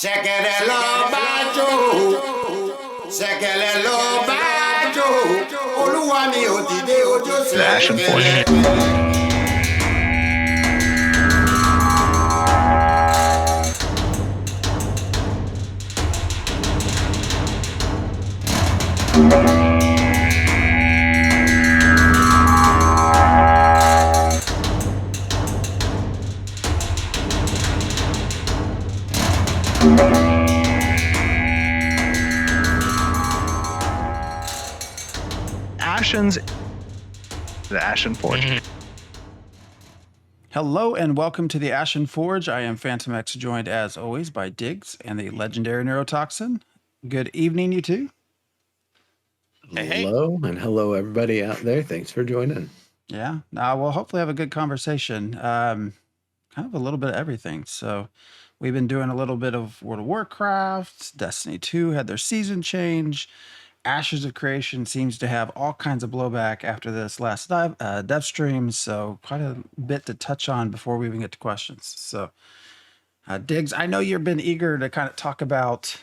Ṣẹ̀kẹ̀rẹ̀ lọ bá jó, ṣẹ̀kẹ̀rẹ̀ lọ bá jó, olúwa mi ò dìde ojú The Ashen Forge. The Ashen Forge. Hello and welcome to the Ashen Forge. I am Phantom X, joined as always by Diggs and the legendary Neurotoxin. Good evening, you two. Hello, and hello everybody out there. Thanks for joining. Yeah, we'll hopefully have a good conversation. Kind of a little bit of everything. So we've been doing a little bit of World of Warcraft. Destiny 2 had their season change. Ashes of Creation seems to have all kinds of blowback after this last dev stream, so quite a bit to touch on before we even get to questions. So, Diggs, I know you've been eager to kind of talk about,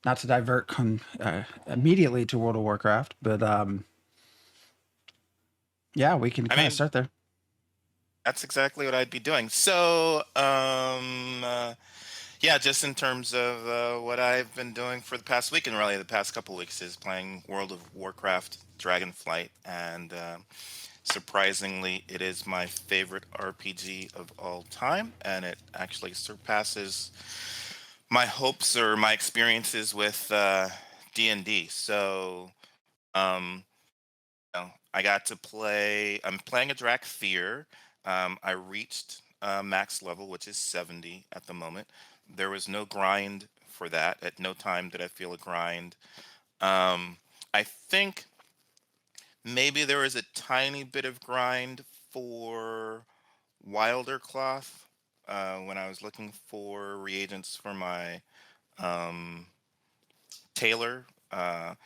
not to divert immediately to World of Warcraft, but yeah, we can kind of start there. That's exactly what I'd be doing. So, yeah, just in terms of what I've been doing for the past week and really the past couple of weeks is playing World of Warcraft Dragonflight, and surprisingly, it is my favorite RPG of all time, and it actually surpasses my hopes or my experiences with D&D. So, I got to play. I'm playing a Drakthir. I reached max level, which is 70 at the moment. There was no grind for that. At no time did I feel a grind. I think maybe there was a tiny bit of grind for Wilder Cloth when I was looking for reagents for my tailor. But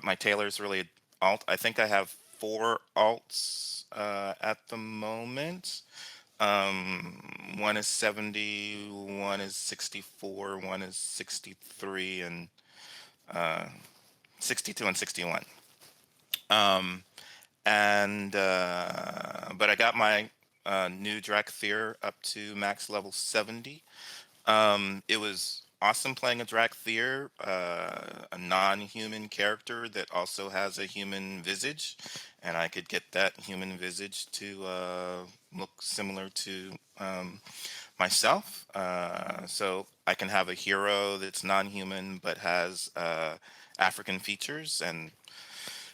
my tailor is really alt. I think I have 4 alts at the moment. One is 70, one is 64, one is 63, and 62 and 61. But I got my new Drakthir up to max level 70. It was awesome playing a Drakthir, a non-human character that also has a human visage, and I could get that human visage to look similar to myself. So I can have a hero that's non-human but has African features and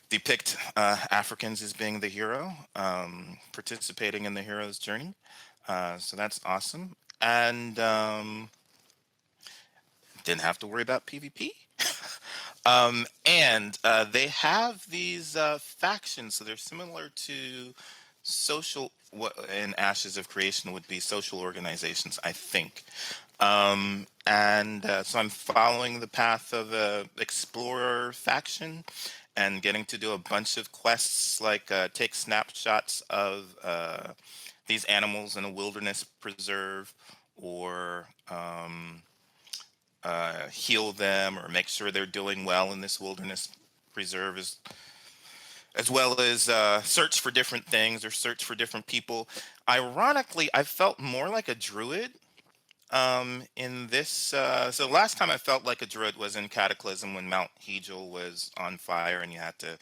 depict Africans as being the hero, participating in the hero's journey. So that's awesome. And didn't have to worry about PvP. And they have these factions, so they're similar to social, what in Ashes of Creation would be social organizations, I think. So I'm following the path of a explorer faction and getting to do a bunch of quests, like take snapshots of these animals in a wilderness preserve, or heal them, or make sure they're doing well in this wilderness preserve, as well as search for different things or search for different people. Ironically, I felt more like a druid in this. So the last time I felt like a druid was in Cataclysm, when Mount Hegel was on fire and you had to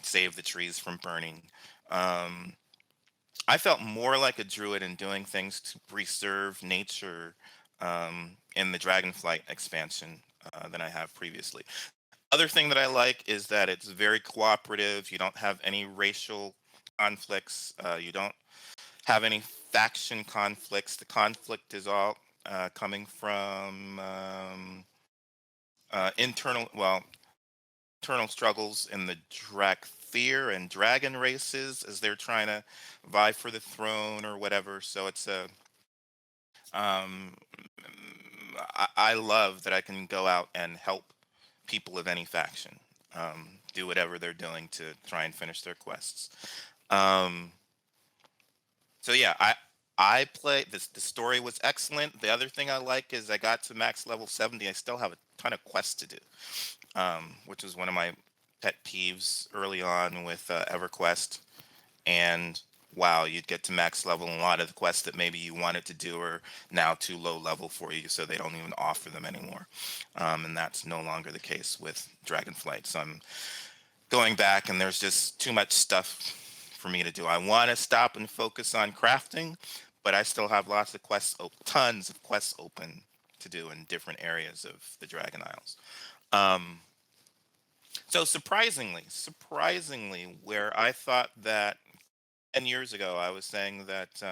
save the trees from burning. I felt more like a druid in doing things to preserve nature in the Dragonflight expansion than I have previously. Other thing that I like is that it's very cooperative. You don't have any racial conflicts. You don't have any faction conflicts. The conflict is all coming from internal struggles in the Drakthir and dragon races, as they're trying to vie for the throne or whatever. So it's a I love that I can go out and help people of any faction do whatever they're doing to try and finish their quests. So yeah, I play this. The story was excellent. The other thing I like is I got to max level 70. I still have a ton of quests to do, which was one of my pet peeves early on with EverQuest. And wow, you'd get to max level, and a lot of the quests that maybe you wanted to do are now too low level for you, so they don't even offer them anymore. And that's no longer the case with Dragonflight. So I'm going back, and there's just too much stuff for me to do. I want to stop and focus on crafting, but I still have lots of quests, tons of quests open to do in different areas of the Dragon Isles. Um, so surprisingly, where I thought that 10 years ago I was saying that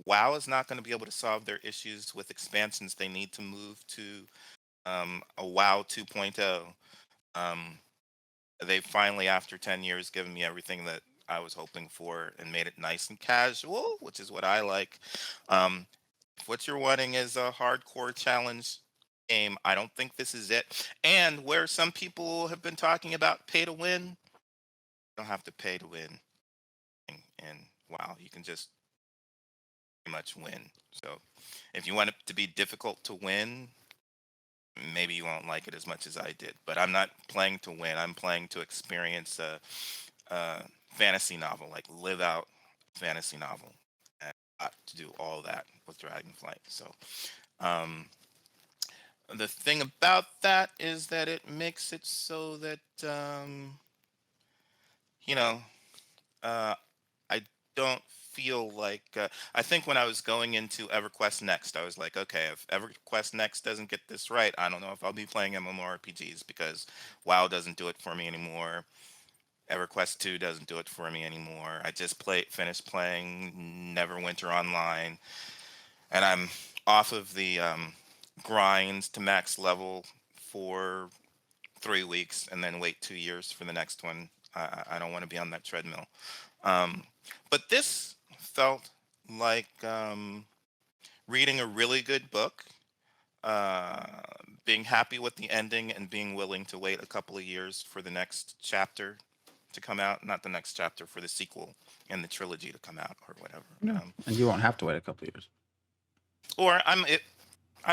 WoW is not going to be able to solve their issues with expansions, they need to move to a WoW 2.0. Um, they finally, after 10 years, given me everything that I was hoping for and made it nice and casual, which is what I like. Um, if what you're wanting is a hardcore challenge game, I don't think this is it. And where some people have been talking about pay to win, you don't have to pay to win. And wow, you can just pretty much win. So if you want it to be difficult to win, maybe you won't like it as much as I did. But I'm not playing to win. I'm playing to experience a fantasy novel, like live out fantasy novel, and I got to do all that with Dragonflight. So um, the thing about that is that it makes it so that you know uh, I don't feel like I think when I was going into EverQuest Next, I was like, okay, if EverQuest Next doesn't get this right, I don't know if I'll be playing MMORPGs because WoW doesn't do it for me anymore. EverQuest 2 doesn't do it for me anymore. I just finished playing Neverwinter Online, and I'm off of the grind to max level for 3 weeks and then wait 2 years for the next one. I don't want to be on that treadmill. Um, but this felt like reading a really good book, uh, being happy with the ending, and being willing to wait a couple of years for the next chapter to come out. Not the next chapter, for the sequel and the trilogy to come out, or whatever. Yeah. And you won't have to wait a couple of years. Or I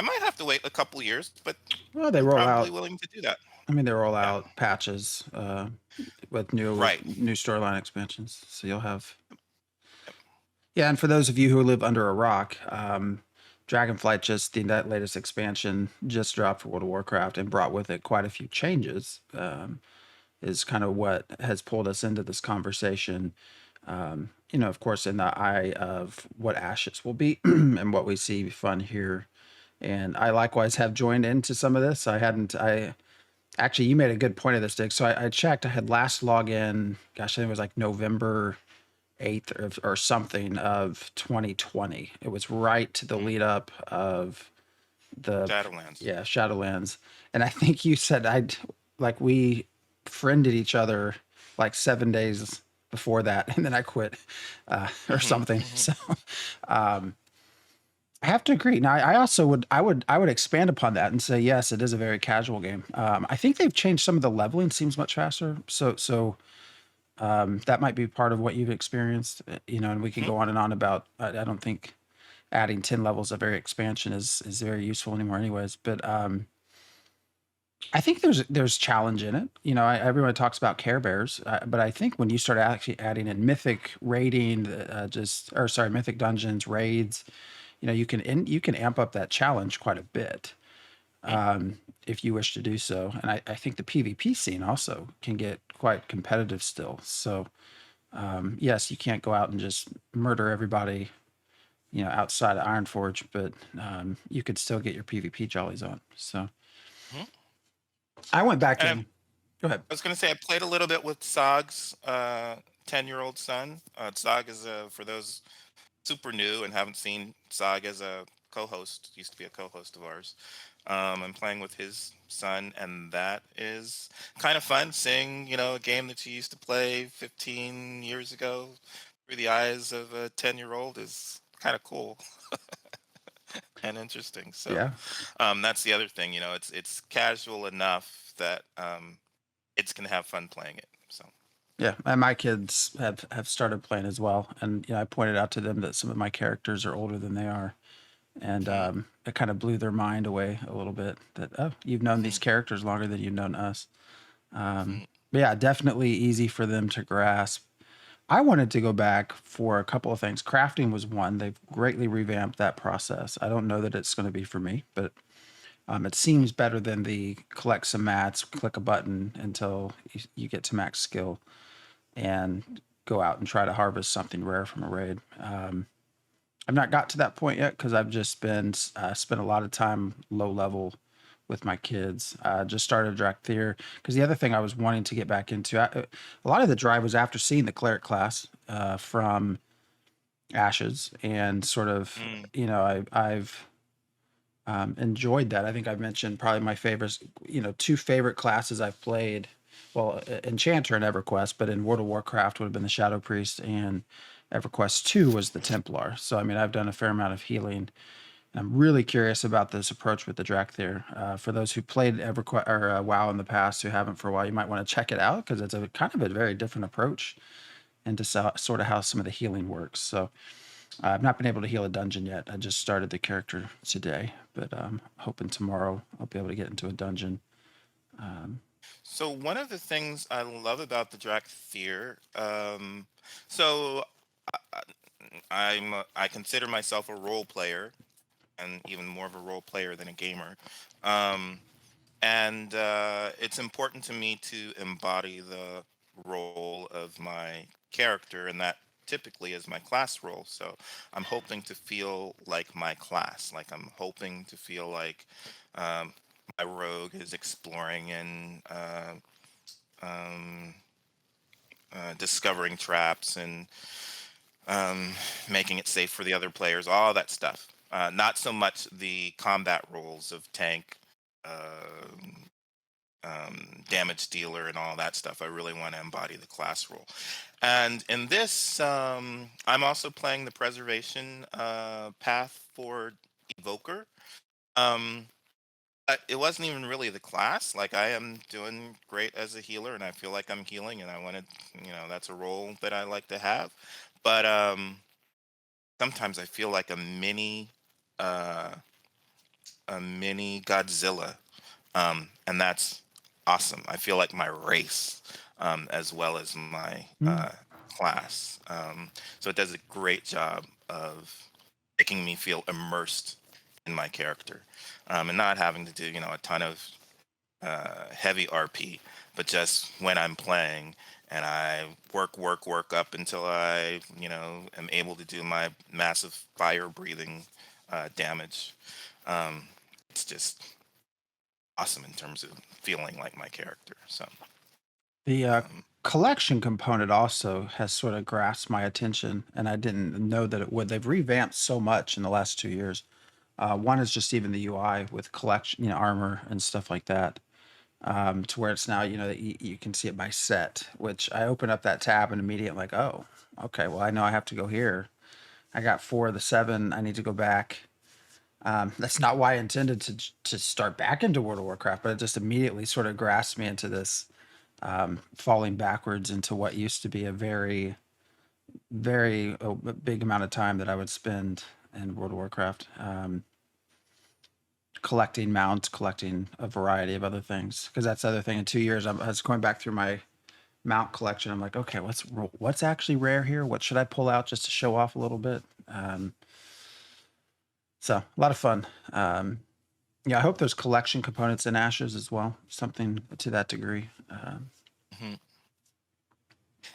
might have to wait a couple of years, but Well, they I'm roll probably out. willing to do that. I mean, they roll Yeah, out patches with new right. storyline expansions, so you'll have. Yeah, and for those of you who live under a rock, Dragonflight that latest expansion just dropped for World of Warcraft and brought with it quite a few changes. Is kind of what has pulled us into this conversation. Of course, in the eye of what Ashes will be and what we see fun here. And I likewise have joined into some of this. I actually, you made a good point of this, Dick. So I checked. I had last login, gosh, I think it was like November 8th or something of 2020. It was right to the Mhm. lead up of the, Shadowlands. yeah, Shadowlands. And I think you said we friended each other like 7 days before that. And then I quit or Hmm. something. Hmm. So, um, I have to agree. Now, I would expand upon that and say yes, it is a very casual game. I think they've changed some of the leveling; seems much faster. So that might be part of what you've experienced. And we could Hmm. go on and on about. I don't think adding 10 levels of every expansion is very useful anymore, anyways. But I think there's challenge in it. Everyone talks about Care Bears, but I think when you start actually adding in mythic raiding, mythic dungeons, raids, you can amp up that challenge quite a bit if you wish to do so. And I think the PvP scene also can get quite competitive still. So yes, you can't go out and just murder everybody, outside of Ironforge, but you could still get your PvP jollies on. So Hmm. I went back And in. Go ahead. I was going to say I played a little bit with Zog's 10-year-old son. Zog is for those super new and haven't seen Zog as a co-host. Used to be a co-host of ours. I'm playing with his son, and that is kind of fun. Seeing a game that you used to play 15 years ago through the eyes of a 10-year-old is kind of cool and interesting. So Yeah. that's the other thing. It's casual enough that it's gonna have fun playing it. So Yeah, and my kids have started playing as well, and I pointed out to them that some of my characters are older than they are, and Mhm, it kind of blew their mind away a little bit. That, oh, you've known these mhm, characters longer than you've known us. mhm, But yeah, definitely easy for them to grasp. I wanted to go back for a couple of things. Crafting was one. They've greatly revamped that process. I don't know that it's going to be for me, but it seems better than the collect some mats, click a button until you get to max skill, and go out and try to harvest something rare from a raid. I've not got to that point yet because I've just been spent a lot of time low level with my kids. Just started Drakthir because the other thing I was wanting to get back into, a lot of the drive was after seeing the cleric class from Ashes, and sort of, mm, I've enjoyed that. I think I've mentioned probably my favorites, two favorite classes I've played. Well, Enchanter and EverQuest, but in World of Warcraft would have been the Shadow Priest, and EverQuest 2 was the Templar. So, I mean, I've done a fair amount of healing. I'm really curious about this approach with the Drakthir. For those who played EverQuest or WoW in the past who haven't for a while, you might want to check it out because it's a kind of a very different approach into sort of how some of the healing works. So, I've not been able to heal a dungeon yet. I just started the character today, but hoping tomorrow I'll be able to get into a dungeon. Um, So one of the things I love about the Drakthir, so I, I consider myself a role player, and even more of a role player than a gamer. Um, and it's important to me to embody the role of my character, and that typically is my class role. So I'm hoping to feel like my class. Like I'm hoping to feel like um, my rogue is exploring and um, discovering traps and um, making it safe for the other players, all that stuff. Not so much the combat roles of tank, um damage dealer, and all that stuff. I really want to embody the class role. And in this, I'm also playing the preservation path for Evoker. Um, but it wasn't even really the class. Like I am doing great as a healer, and I feel like I'm healing, and I wanted, that's a role that I like to have. But sometimes I feel like uh, a mini Godzilla, and that's awesome. I feel like my race, as well as my mm, class. So it does a great job of making me feel immersed in my character, and not having to do a ton of heavy RP, but just when I'm playing and I work up until I am able to do my massive fire breathing damage. Um, it's just awesome in terms of feeling like my character. So, the um, collection component also has sort of grasped my attention, and I didn't know that it would. They've revamped so much in the last 2 years. One is just even the UI with collection, armor and stuff like that, to where it's now, that you can see it by set, which I open up that tab and immediately like, oh, okay, well, I know I have to go here. I got 4 of the 7. I need to go back. That's not why I intended to start back into World of Warcraft, but it just immediately sort of grasped me into this, falling backwards into what used to be a very, very big amount of time that I would spend in World of Warcraft, collecting mounts, collecting a variety of other things. Because that's the other thing. In 2 years, I was going back through my mount collection. I'm like, okay, what's actually rare here? What should I pull out just to show off a little bit? So a lot of fun. Yeah, I hope there's collection components in Ashes as well, something to that degree. mhm.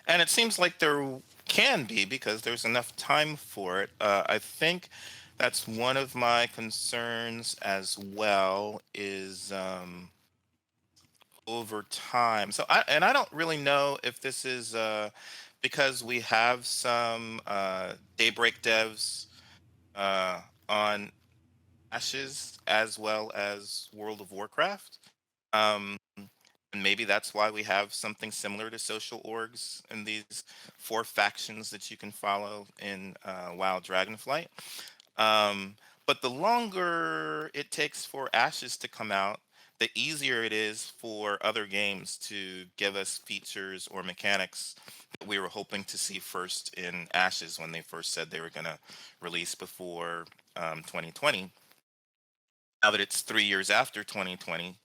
And it seems like there can be because there's enough time for it. I think that's one of my concerns as well is over time. I don't really know if this is because we have some Daybreak devs uh, on Ashes as well as World of Warcraft. Um, and maybe that's why we have something similar to social orgs and these 4 factions that you can follow in WoW Dragonflight. Um, but the longer it takes for Ashes to come out, the easier it is for other games to give us features or mechanics that we were hoping to see first in Ashes when they first said they were going to release before 2020. Now that it's 3 years after 2020,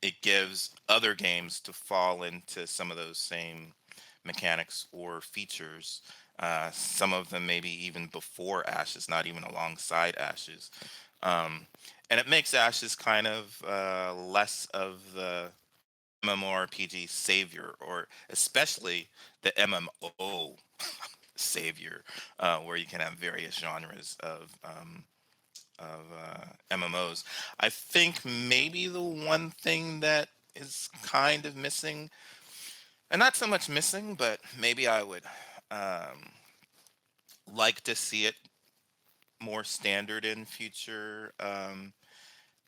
it gives other games to fall into some of those same mechanics or features. Some of them maybe even before Ashes, not even alongside Ashes. Um, and it makes Ashes kind of less of the MMORPG savior, or especially the MMO savior, where you can have various genres of MMOs. I think maybe the one thing that is kind of missing, and not so much missing, but maybe I would um, like to see it more standard in future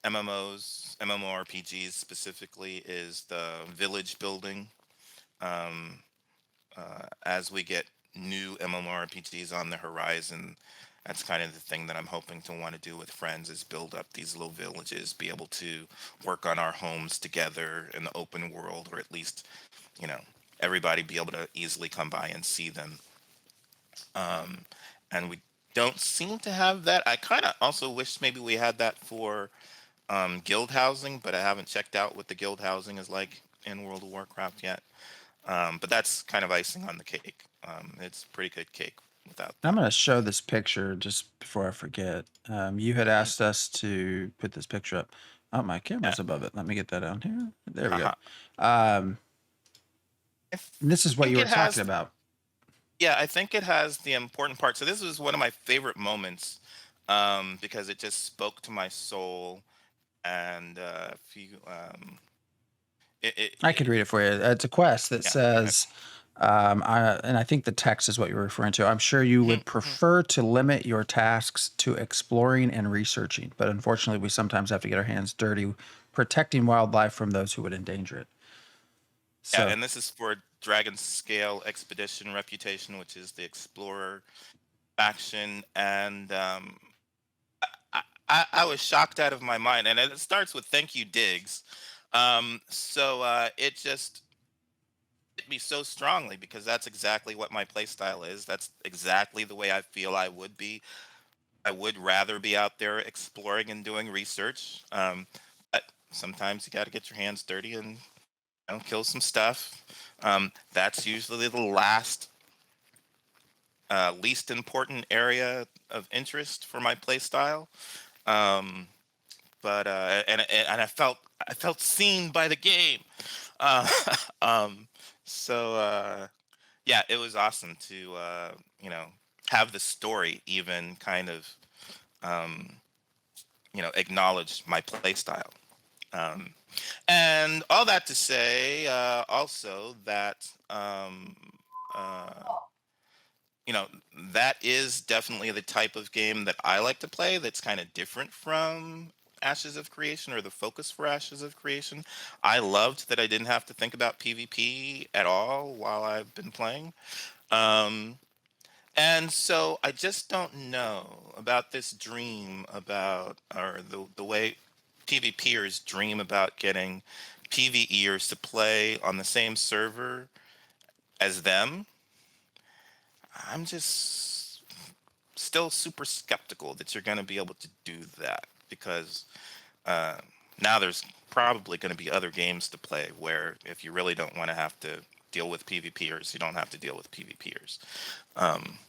MMOs, MMORPGs specifically, is the village building. Um, as we get new MMORPGs on the horizon, that's kind of the thing that I'm hoping to want to do with friends, is build up these little villages, be able to work on our homes together in the open world, or at least, you know, everybody be able to easily come by and see them. Um, and we don't seem to have that. I kind of also wish maybe we had that for guild housing, but I haven't checked out what the guild housing is like in World of Warcraft yet. But that's kind of icing on the cake. It's pretty good cake without I'm that. going to show this picture just before I forget. You had Mhm. asked us to put this picture up. Oh, my Yeah. camera's above it. Let me get that on here. There we go. Uh-huh. Um, I and this is what you think were it talking has. about. Yeah, I think it has the important part. So this was one of my favorite moments, because it just spoke to my soul. And if you, I could read it for you. It's a quest that yeah, go ahead. says, and I think the text is what you're referring to. I'm sure you Mhm, would mhm. prefer to limit your tasks to exploring and researching, but unfortunately, we sometimes have to get our hands dirty protecting wildlife from those who would endanger it. Yeah, So and this is for Dragon Scale Expedition Reputation, which is the Explorer faction. And I was shocked out of my mind. And it starts with "Thank you, Diggs." It just hit me so strongly, because that's exactly what my playstyle is. That's exactly the way I feel I would be. I would rather be out there exploring and doing research. But sometimes you got to get your hands dirty and, kill some stuff. That's usually the least important area of interest for my playstyle. Um, and I felt seen by the game. Uh, um, yeah, it was awesome to you know have the story even kind of um, acknowledge my play style. Um, and all that to say, also that uh, you know that is definitely the type of game that I like to play. That's kind of different from Ashes of Creation, or the focus for Ashes of Creation. I loved that I didn't have to think about PvP at all while I've been playing. Um, And so I just don't know about this dream about, or the way PvPers dream about getting PvEers to play on the same server as them. I'm just still super skeptical that you're going to be able to do that, because uh, now there's probably going to be other games to play where, if you really don't want to have to deal with PvPers, you don't have to deal with PvPers. Um,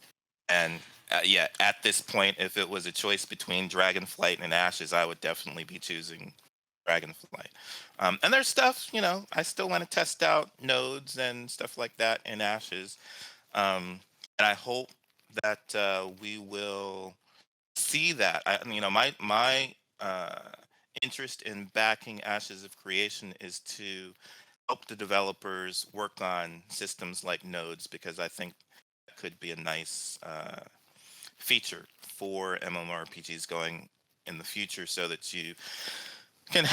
And yeah, at this point, if it was a choice between Dragonflight and Ashes, I would definitely be choosing Dragonflight. And there's stuff, I still want to test out nodes and stuff like that in Ashes. And I hope that we will see that. My interest in backing Ashes of Creation is to help the developers work on systems like nodes, because I think that could be a nice feature for MMORPGs going in the future, so that you can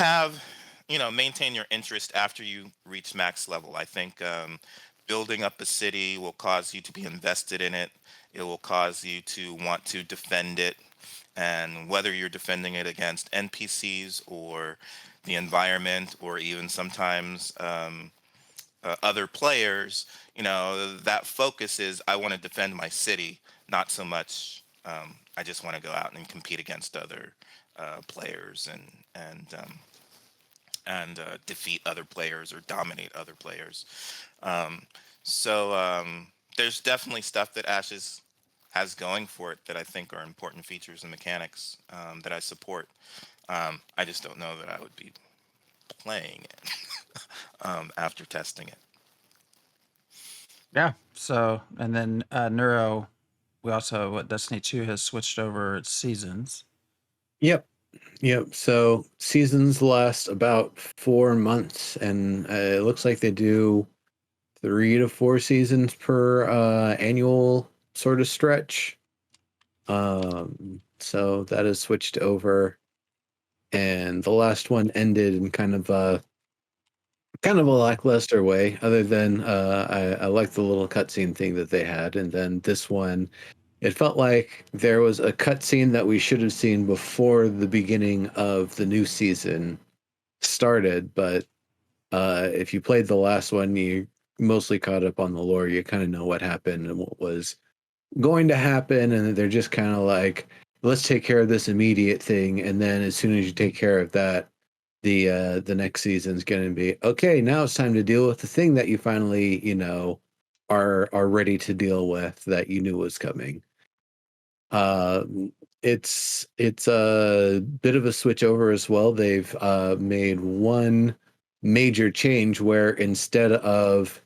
maintain your interest after you reach max level. I think building up a city will cause you to be invested in it. It will cause you to want to defend it. and whether you're defending it against NPCs or the environment, or even sometimes other players, that focus is I want to defend my city, not so much I just want to go out and compete against other players and defeat other players or dominate other players. Um, so there's definitely stuff that Ashes has going for it that I think are important features and mechanics that I support. I just don't know that I would be playing it after testing it. Yeah. So, and then Neuro, we also, what Destiny 2 has switched over its seasons. Yep. Yep. So seasons last about 4 months, and it looks like they do 3 to 4 seasons per annual sort of stretch. So that has switched over, and the last one ended in kind of a lackluster way. Other than I like the little cutscene thing that they had, and then this one, it felt like there was a cutscene that we should have seen before the beginning of the new season started. But if you played the last one, you mostly caught up on the lore. You kind of know what happened and what was going to happen, and they're just kind of like, let's take care of this immediate thing, and then as soon as you take care of that, the next season's going to be okay. Now it's time to deal with the thing that you finally are ready to deal with, that you knew was coming. uh it's a bit of a switch over as well. They've made one major change where instead of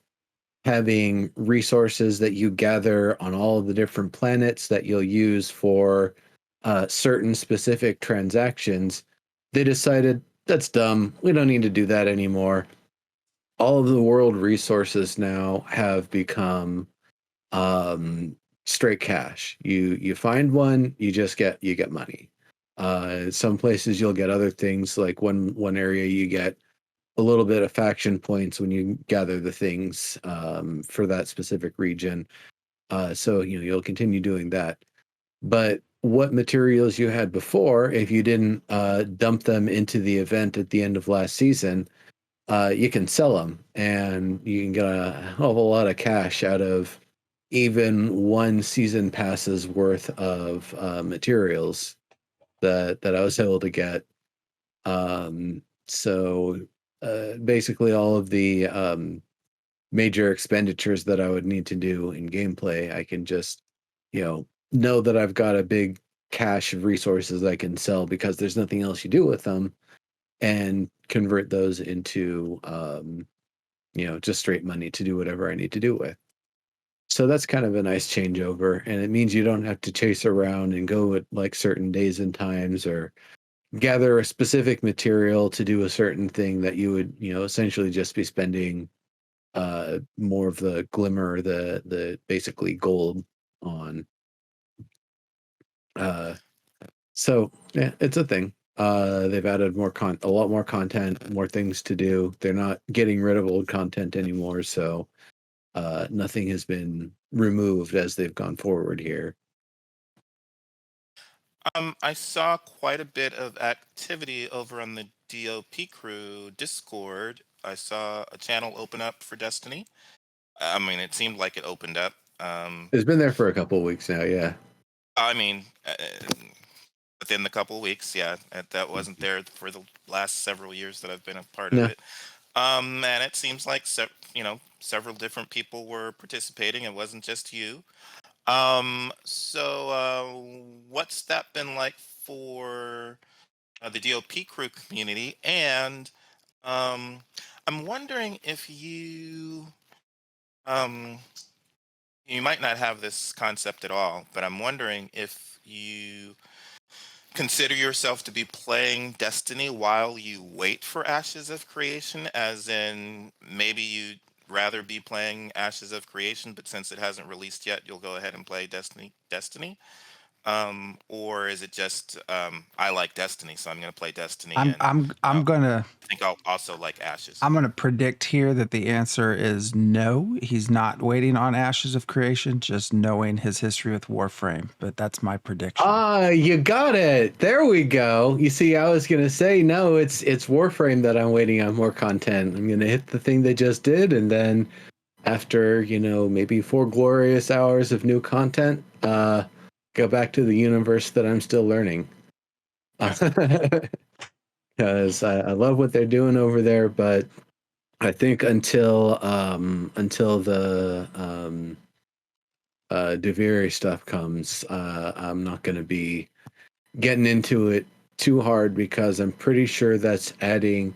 having resources that you gather on all of the different planets that you'll use for certain specific transactions, they decided that's dumb. We don't need to do that anymore. All of the world resources now have become straight cash. You find one, you get money. Some places you'll get other things, like one area you get a little bit of faction points when you gather the things for that specific region. So you'll continue doing that. But what materials you had before, if you didn't dump them into the event at the end of last season, you can sell them, and you can get a hell of a lot of cash out of even one season pass's worth of materials that I was able to get. So basically, all of the major expenditures that I would need to do in gameplay, I can just, know that I've got a big cache of resources I can sell because there's nothing else you do with them, and convert those into, just straight money to do whatever I need to do with. So that's kind of a nice changeover, and it means you don't have to chase around and go at like certain days and times, or gather a specific material to do a certain thing that you would, essentially just be spending more of the glimmer, the basically gold on. Uh, so yeah, it's a thing. They've added a lot more content, more things to do. They're not getting rid of old content anymore, so nothing has been removed as they've gone forward here. I saw quite a bit of activity over on the DOP crew Discord. I saw a channel open up for Destiny. I mean, it seemed like it opened up. It's been there for a couple of weeks now, yeah. I mean, within the couple of weeks, yeah, that wasn't there for the last several years that I've been a part of No, it. And it seems like several different people were participating. It wasn't just you. So what's that been like for the DOP crew community? And um, I'm wondering if um, you might not have this concept at all, but I'm wondering if you consider yourself to be playing Destiny while you wait for Ashes of Creation, as in maybe you'd rather be playing Ashes of Creation, but since it hasn't released yet, you'll go ahead and play Destiny. Or is it just I like Destiny, so I'm going to play Destiny, I'm and I'm I'm uh, gonna I think I'll also like Ashes. I'm gonna predict here that the answer is no. He's not waiting on Ashes of Creation, just knowing his history with Warframe. But that's my prediction. Ah, you got it. There we go. You see, I was gonna say no. It's Warframe that I'm waiting on more content. I'm gonna hit the thing they just did, and then after maybe 4 glorious hours of new content, go back to the universe that I'm still learning. Because I love what they're doing over there, but I think until the Deviri stuff comes, I'm not going to be getting into it too hard because I'm pretty sure that's adding.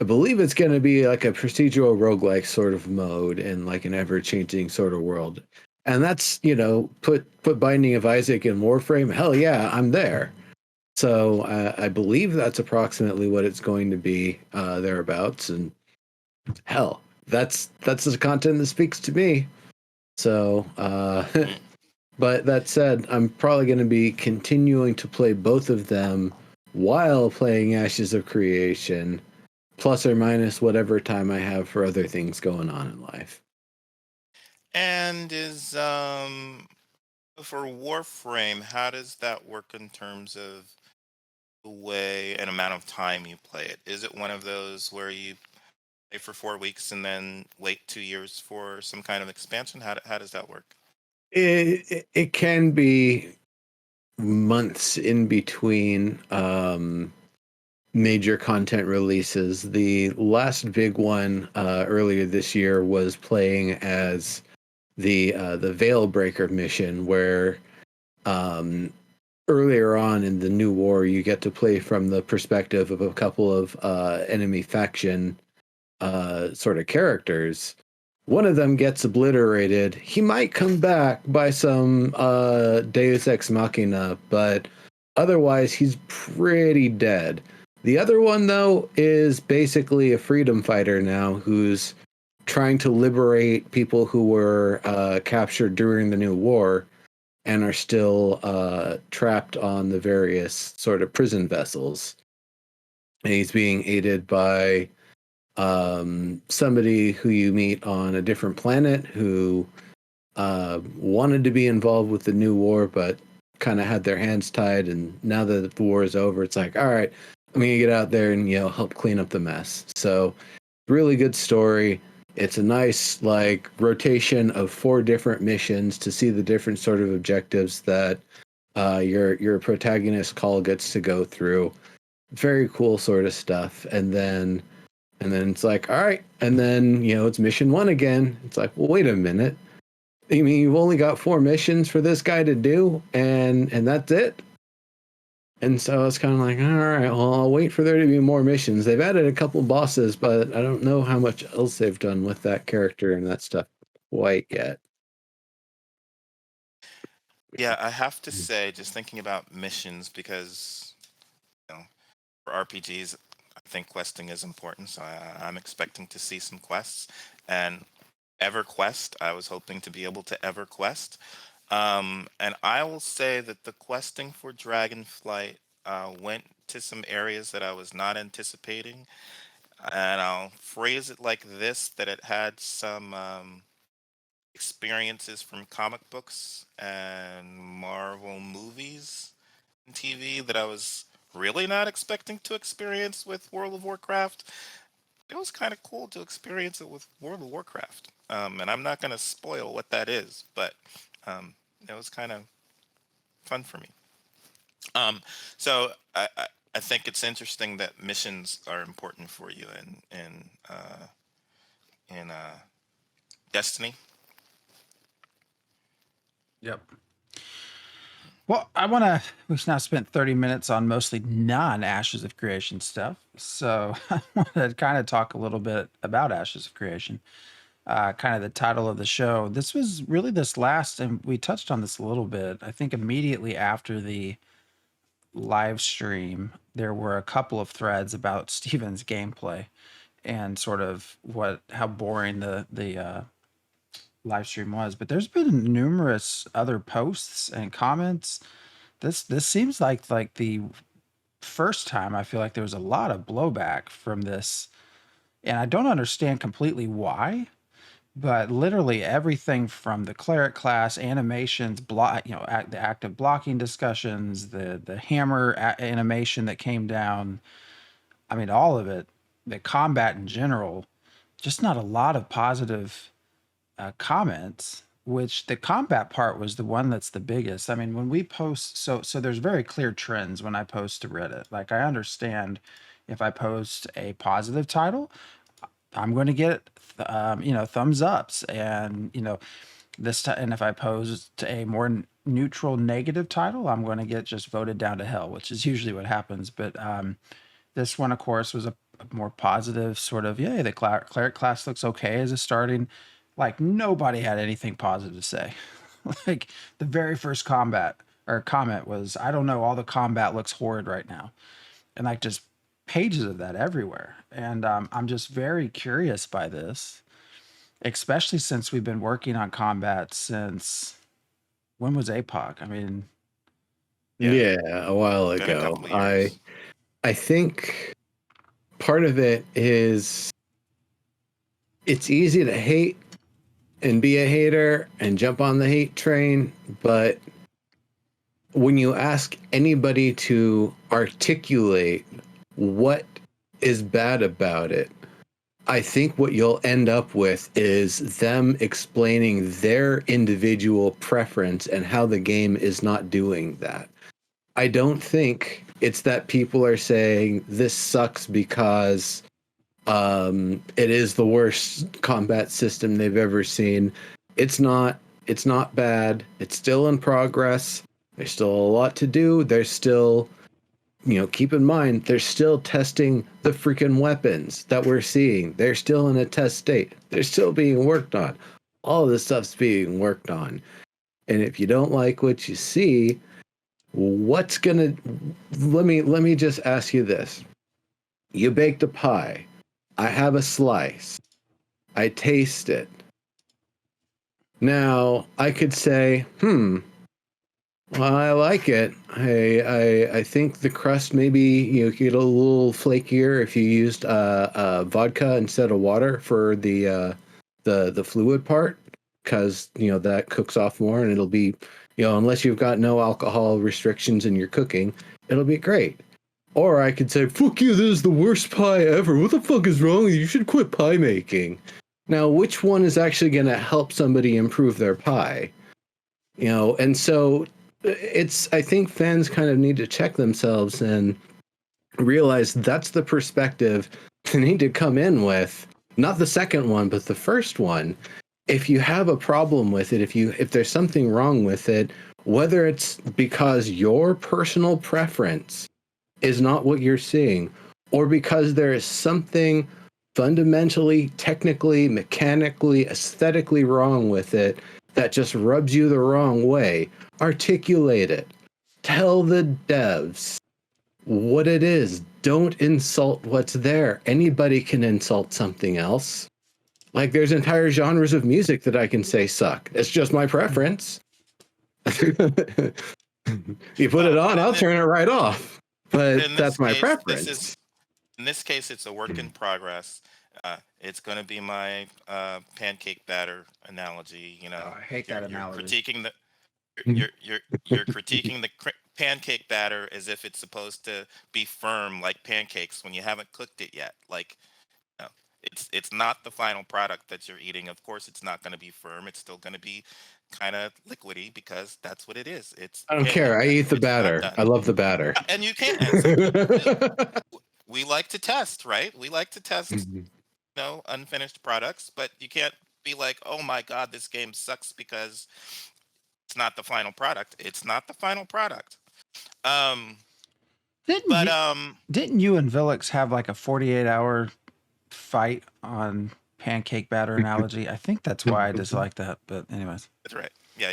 I believe it's going to be like a procedural roguelike sort of mode and like an ever-changing sort of world. And that's, put Binding of Isaac in Warframe. Hell yeah, I'm there. So I believe that's approximately what it's going to be thereabouts. And hell, that's the content that speaks to me. So, but that said, I'm probably going to be continuing to play both of them while playing Ashes of Creation, plus or minus whatever time I have for other things going on in life. And is for Warframe, how does that work in terms of the way and amount of time you play it? Is it one of those where you play for 4 weeks and then wait 2 years for some kind of expansion? How does that work? It can be months in between major content releases. The last big one earlier this year was playing as the Veil Breaker mission, where earlier on in the new war you get to play from the perspective of a couple of enemy faction sort of characters. One of them gets obliterated. He might come back by some Deus Ex Machina, but otherwise he's pretty dead. The other one, though, is basically a freedom fighter now who's trying to liberate people who were captured during the New War and are still trapped on the various sort of prison vessels. And he's being aided by somebody who you meet on a different planet who wanted to be involved with the new war, but kind of had their hands tied. And now that the war is over, it's like, all right, I'm gonna get out there and help clean up the mess. So, really good story. It's a nice like rotation of 4 different missions to see the different sort of objectives that your protagonist Call gets to go through. Very cool sort of stuff, and then it's like, all right, and then it's mission 1 again. It's like, well, wait a minute. You mean you've only got 4 missions for this guy to do, and that's it? And so it's kind of like, all right, well, I'll wait for there to be more missions. They've added a couple bosses, but I don't know how much else they've done with that character and that stuff quite yet. Yeah, I have to say, just thinking about missions, because for RPGs, I think questing is important. So I'm expecting to see some quests, and EverQuest. I was hoping to be able to EverQuest. And I will say that the questing for Dragonflight went to some areas that I was not anticipating. And I'll phrase it like this, that it had some experiences from comic books and Marvel movies and TV that I was really not expecting to experience with World of Warcraft. It was kind of cool to experience it with World of Warcraft. And I'm not going to spoil what that is, but it was kind of fun for me. Um, so I think it's interesting that missions are important for you in Destiny. Yep. Well, we've now spent 30 minutes on mostly non-Ashes of Creation stuff. So I want to kind of talk a little bit about Ashes of Creation. Kind of the title of the show. This was really this last, and we touched on this a little bit. I think immediately after the live stream, there were a couple of threads about Steven's gameplay and sort of how boring the live stream was. But there's been numerous other posts and comments This seems like the first time I feel like there was a lot of blowback from this, and I don't understand completely why. But literally everything from the cleric class animations, the active blocking discussions, the hammer animation that came down. I mean, all of it, the combat in general, just not a lot of positive comments. Which the combat part was the one that's the biggest. I mean, when we post, so there's very clear trends when I post to Reddit. Like I understand if I post a positive title, I'm going to get thumbs ups, and this time, and if I post a more neutral negative title, I'm going to get just voted down to hell, which is usually what happens. But this one, of course, was a more positive sort of, yeah, the cleric class looks okay as a starting. Like nobody had anything positive to say. Like the very first combat or comment was, I don't know, all the combat looks horrid right now, and like just pages of that everywhere. And I'm just very curious by this, especially since we've been working on combat since when was APOC? I mean, Yeah, a while Been a ago. couple of years. I think part of it is it's easy to hate and be a hater and jump on the hate train, but when you ask anybody to articulate what is bad about it, I think what you'll end up with is them explaining their individual preference and how the game is not doing that. I don't think it's that people are saying this sucks because it is the worst combat system they've ever seen. It's not bad. It's still in progress. There's still a lot to do. There's still, keep in mind, they're still testing the freaking weapons that we're seeing. They're still in a test state. They're still being worked on. All of this stuff's being worked on. And if you don't like what you see, let me just ask you this. You baked a pie. I have a slice. I taste it. Now, I could say, well, I like it. I think the crust maybe you get a little flakier if you used vodka instead of water for the fluid part, because that cooks off more, and it'll be unless you've got no alcohol restrictions in your cooking, it'll be great. Or I could say, fuck you, this is the worst pie ever. What the fuck is wrong with you? You should quit pie making. Now, which one is actually going to help somebody improve their pie? And so I think fans kind of need to check themselves and realize that's the perspective they need to come in with. Not the second one, but the first one. If you have a problem with it, if there's something wrong with it, whether it's because your personal preference is not what you're seeing, or because there is something fundamentally, technically, mechanically, aesthetically wrong with it that just rubs you the wrong way, articulate it. Tell the devs what it is. Don't insult what's there. Anybody can insult something else. Like there's entire genres of music that I can say suck. It's just my preference. You put it on, I'll turn it right off. But that's my preference. In this case, it's a work in progress. It's going to be my pancake batter analogy. I hate that analogy. You're critiquing the pancake batter as if it's supposed to be firm like pancakes when you haven't cooked it yet. Like, it's not the final product that you're eating. Of course, it's not going to be firm. It's still going to be kind of liquidy because that's what it is. I don't care. I eat the batter. I love the batter. And you can. We like to test, right? We like to test, unfinished products, but you can't be like, oh my God, this game sucks because it's not the final product. It's not the final product. Didn't you and Villix have like a 48-hour fight on pancake batter analogy? I think that's why I dislike that. But anyways, that's right. Yeah.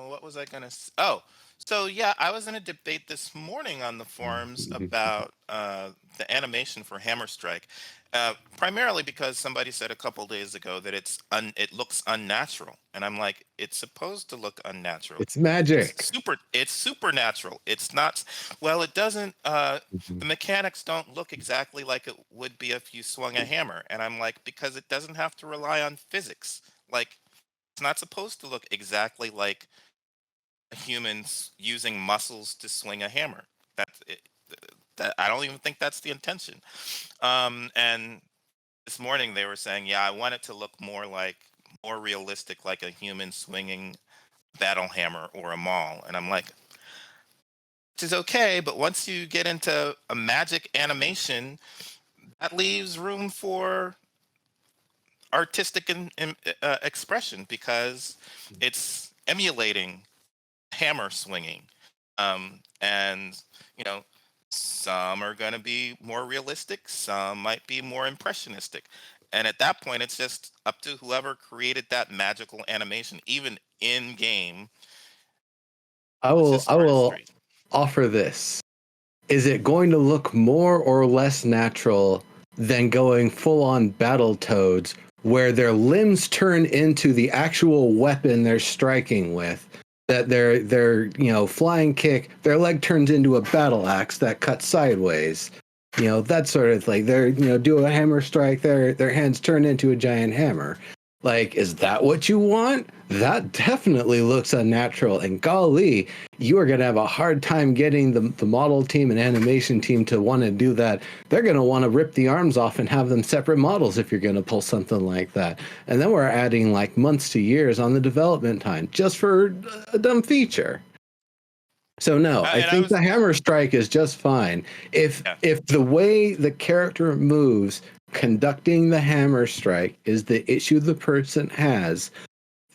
What was I gonna? Oh, so yeah, I was in a debate this morning on the forums about the animation for Hammerstrike, primarily because somebody said a couple days ago that it looks unnatural, and I'm like, it's supposed to look unnatural. It's magic. It's supernatural. It's not. Well, it doesn't. Mhm. The mechanics don't look exactly like it would be if you swung a hammer, and I'm like, because it doesn't have to rely on physics. Like, it's not supposed to look exactly like humans using muscles to swing a hammer. That's it. That I don't even think that's the intention. And this morning they were saying, yeah, I want it to look more realistic, like a human swinging battle hammer or a maul. And I'm like, which is okay, but once you get into a magic animation, that leaves room for artistic expression because it's emulating hammer swinging. And, you know, some are going to be more realistic, some might be more impressionistic. And at that point, it's just up to whoever created that magical animation, even in game. I It's will just I will artistry. offer this. Is it going to look more or less natural than going full on battle toads where their limbs turn into the actual weapon they're striking with? That their flying kick, their leg turns into a battle axe that cuts sideways. That sort of like they're do a hammer strike, their hands turn into a giant hammer. Like, is that what you want? That definitely looks unnatural. And golly, you are going to have a hard time getting the model team and animation team to want to do that. They're going to want to rip the arms off and have them separate models if you're going to pull something like that. And then we're adding like months to years on the development time just for a dumb feature. So no, I And I think was, the hammer strike is just fine. If yeah. if the way the character moves conducting the hammer strike is the issue the person has,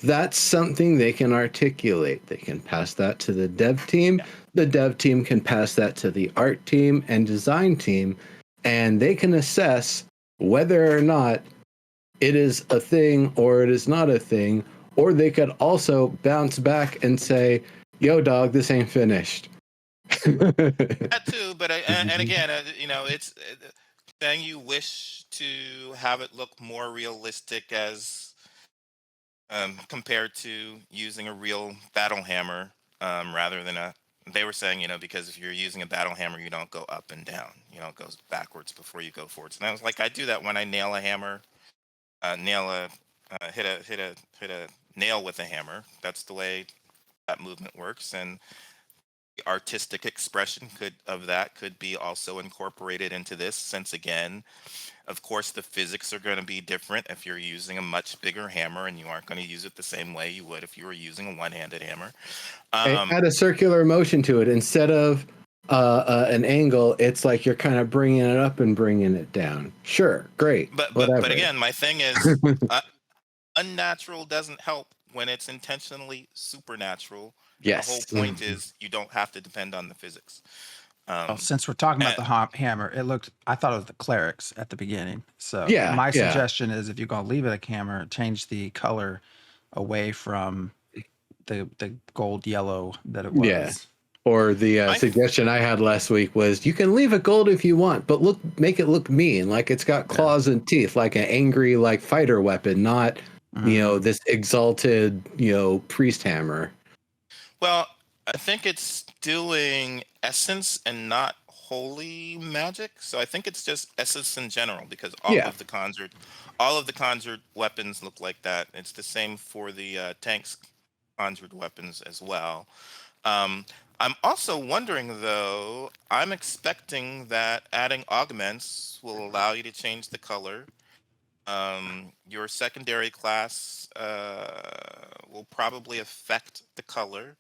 that's something they can articulate. They can pass that to the dev team. Yeah. The dev team can pass that to the art team and design team, and they can assess whether or not it is a thing or it is not a thing. Or they could also bounce back and say, yo, dog, this ain't finished. That too, but and again, it's saying you wish to have it look more realistic as compared to using a real battle hammer rather than a. They were saying, because if you're using a battle hammer, you don't go up and down. It goes backwards before you go forwards. And I was like, I do that when I nail a hammer, nail a hit a nail with a hammer. That's the way that movement works, and the artistic expression could be also incorporated into this, since again, of course, the physics are going to be different if you're using a much bigger hammer, and you aren't going to use it the same way you would if you were using a one-handed hammer. Add a circular motion to it instead of an angle. It's like you're kind of bringing it up and bringing it down. Sure, great, But whatever. again, my thing is, unnatural doesn't help when it's intentionally supernatural. The whole Yes. point is you don't have to depend on the physics. Well, Um, since we're talking about and, the hammer, I thought it was the clerics at the beginning. So Yeah, my yeah. suggestion is if you're going to leave it a hammer, change the color away from the gold yellow that it was. Yeah. Or the I suggestion I had last week was you can leave it gold if you want, but make it look mean, like it's got claws and teeth, like an angry like fighter weapon, not this exalted priest hammer. Well, I think it's doing essence and not holy magic. So I think it's just essence in general, because Yeah. all of the conjured weapons look like that. It's the same for the tanks conjured weapons as well. I'm also wondering though, I'm expecting that adding augments will allow you to change the color. Your secondary class will probably affect the color.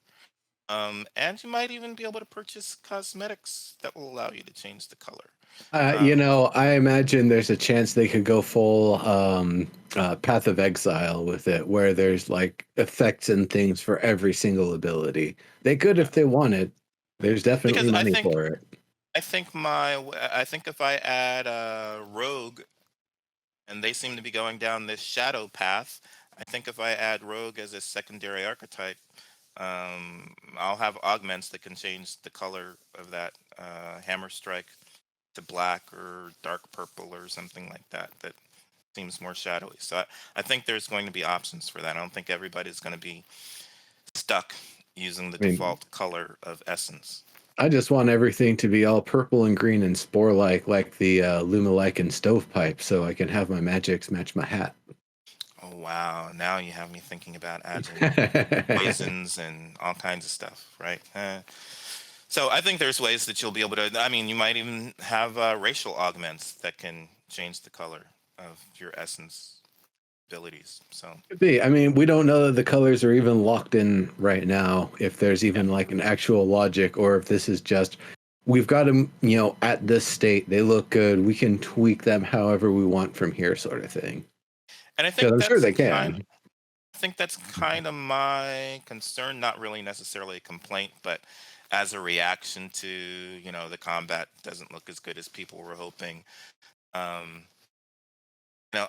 And you might even be able to purchase cosmetics that will allow you to change the color. I imagine there's a chance they could go full Path of Exile with it, where there's like effects and things for every single ability. They could if they wanted. There's definitely Because money for it. I think if I add Rogue, and they seem to be going down this shadow path, I think if I add Rogue as a secondary archetype, I'll have augments that can change the color of that Hammerstrike to black or dark purple or something like that. That seems more shadowy. So I think there's going to be options for that. I don't think everybody's going to be stuck using the I mean, default color of Essence. I just want everything to be all purple and green and spore-like, like the Lumilycan stovepipe, so I can have my magics match my hat. Oh wow! Now you have me thinking about adding poisons and all kinds of stuff, right? So I think there's ways that you'll be able to. I mean, you might even have racial augments that can change the color of your essence abilities. So Could be. I mean, we don't know that the colors are even locked in right now, if there's even like an actual logic, or if this is just, we've got them, at this state, they look good, we can tweak them however we want from here, sort of thing. and I Because think I'm sure that's they kind. can. I think that's kind of my concern. Not really necessarily a complaint, but as a reaction to the combat doesn't look as good as people were hoping. Um,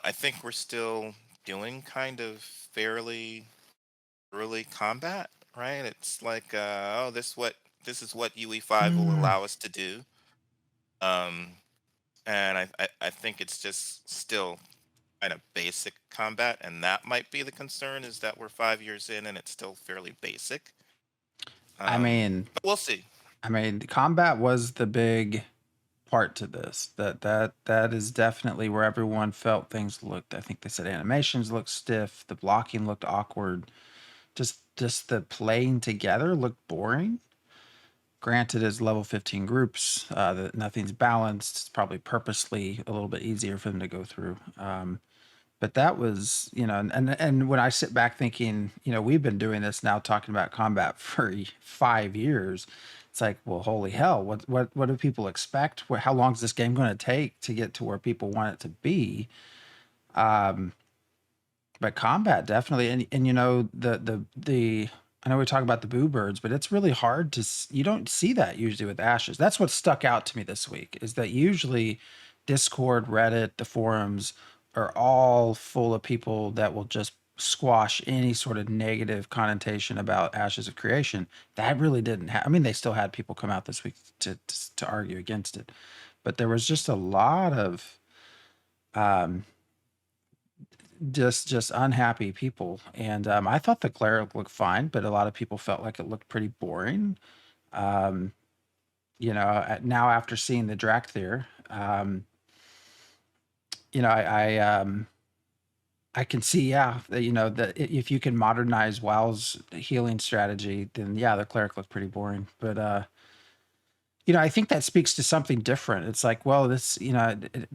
I think we're still doing kind of fairly early combat, right? It's like, oh, this is what UE5 will Mm, allow us to do. Um, and I think it's just still kind of basic combat, and that might be the concern is that we're 5 years in and it's still fairly basic. I mean, But we'll see. combat was the big part to this. That is definitely where everyone felt things looked. I think they said animations looked stiff, the blocking looked awkward, just the playing together looked boring. Granted, as level 15 groups, that nothing's balanced. It's probably purposely a little bit easier for them to go through. But that was, and when I sit back thinking, we've been doing this now, talking about combat for 5 years. It's like, well, holy hell, what do people expect? How long is this game going to take to get to where people want it to be? But combat definitely, and the I know we talk about the boo birds, but it's really hard to you don't see that usually with ashes. That's what stuck out to me this week, is that usually Discord, Reddit, the forums are all full of people that will just squash any sort of negative connotation about Ashes of Creation. That really didn't I mean, they still had people come out this week to argue against it, but there was just a lot of um just unhappy people. And I thought the cleric looked fine, but a lot of people felt like it looked pretty boring. um Now after seeing the Drakthir, I can see, yeah, that, that if you can modernize WoW's healing strategy, then yeah, the cleric looked pretty boring. But I think that speaks to something different. It's like, well, this, it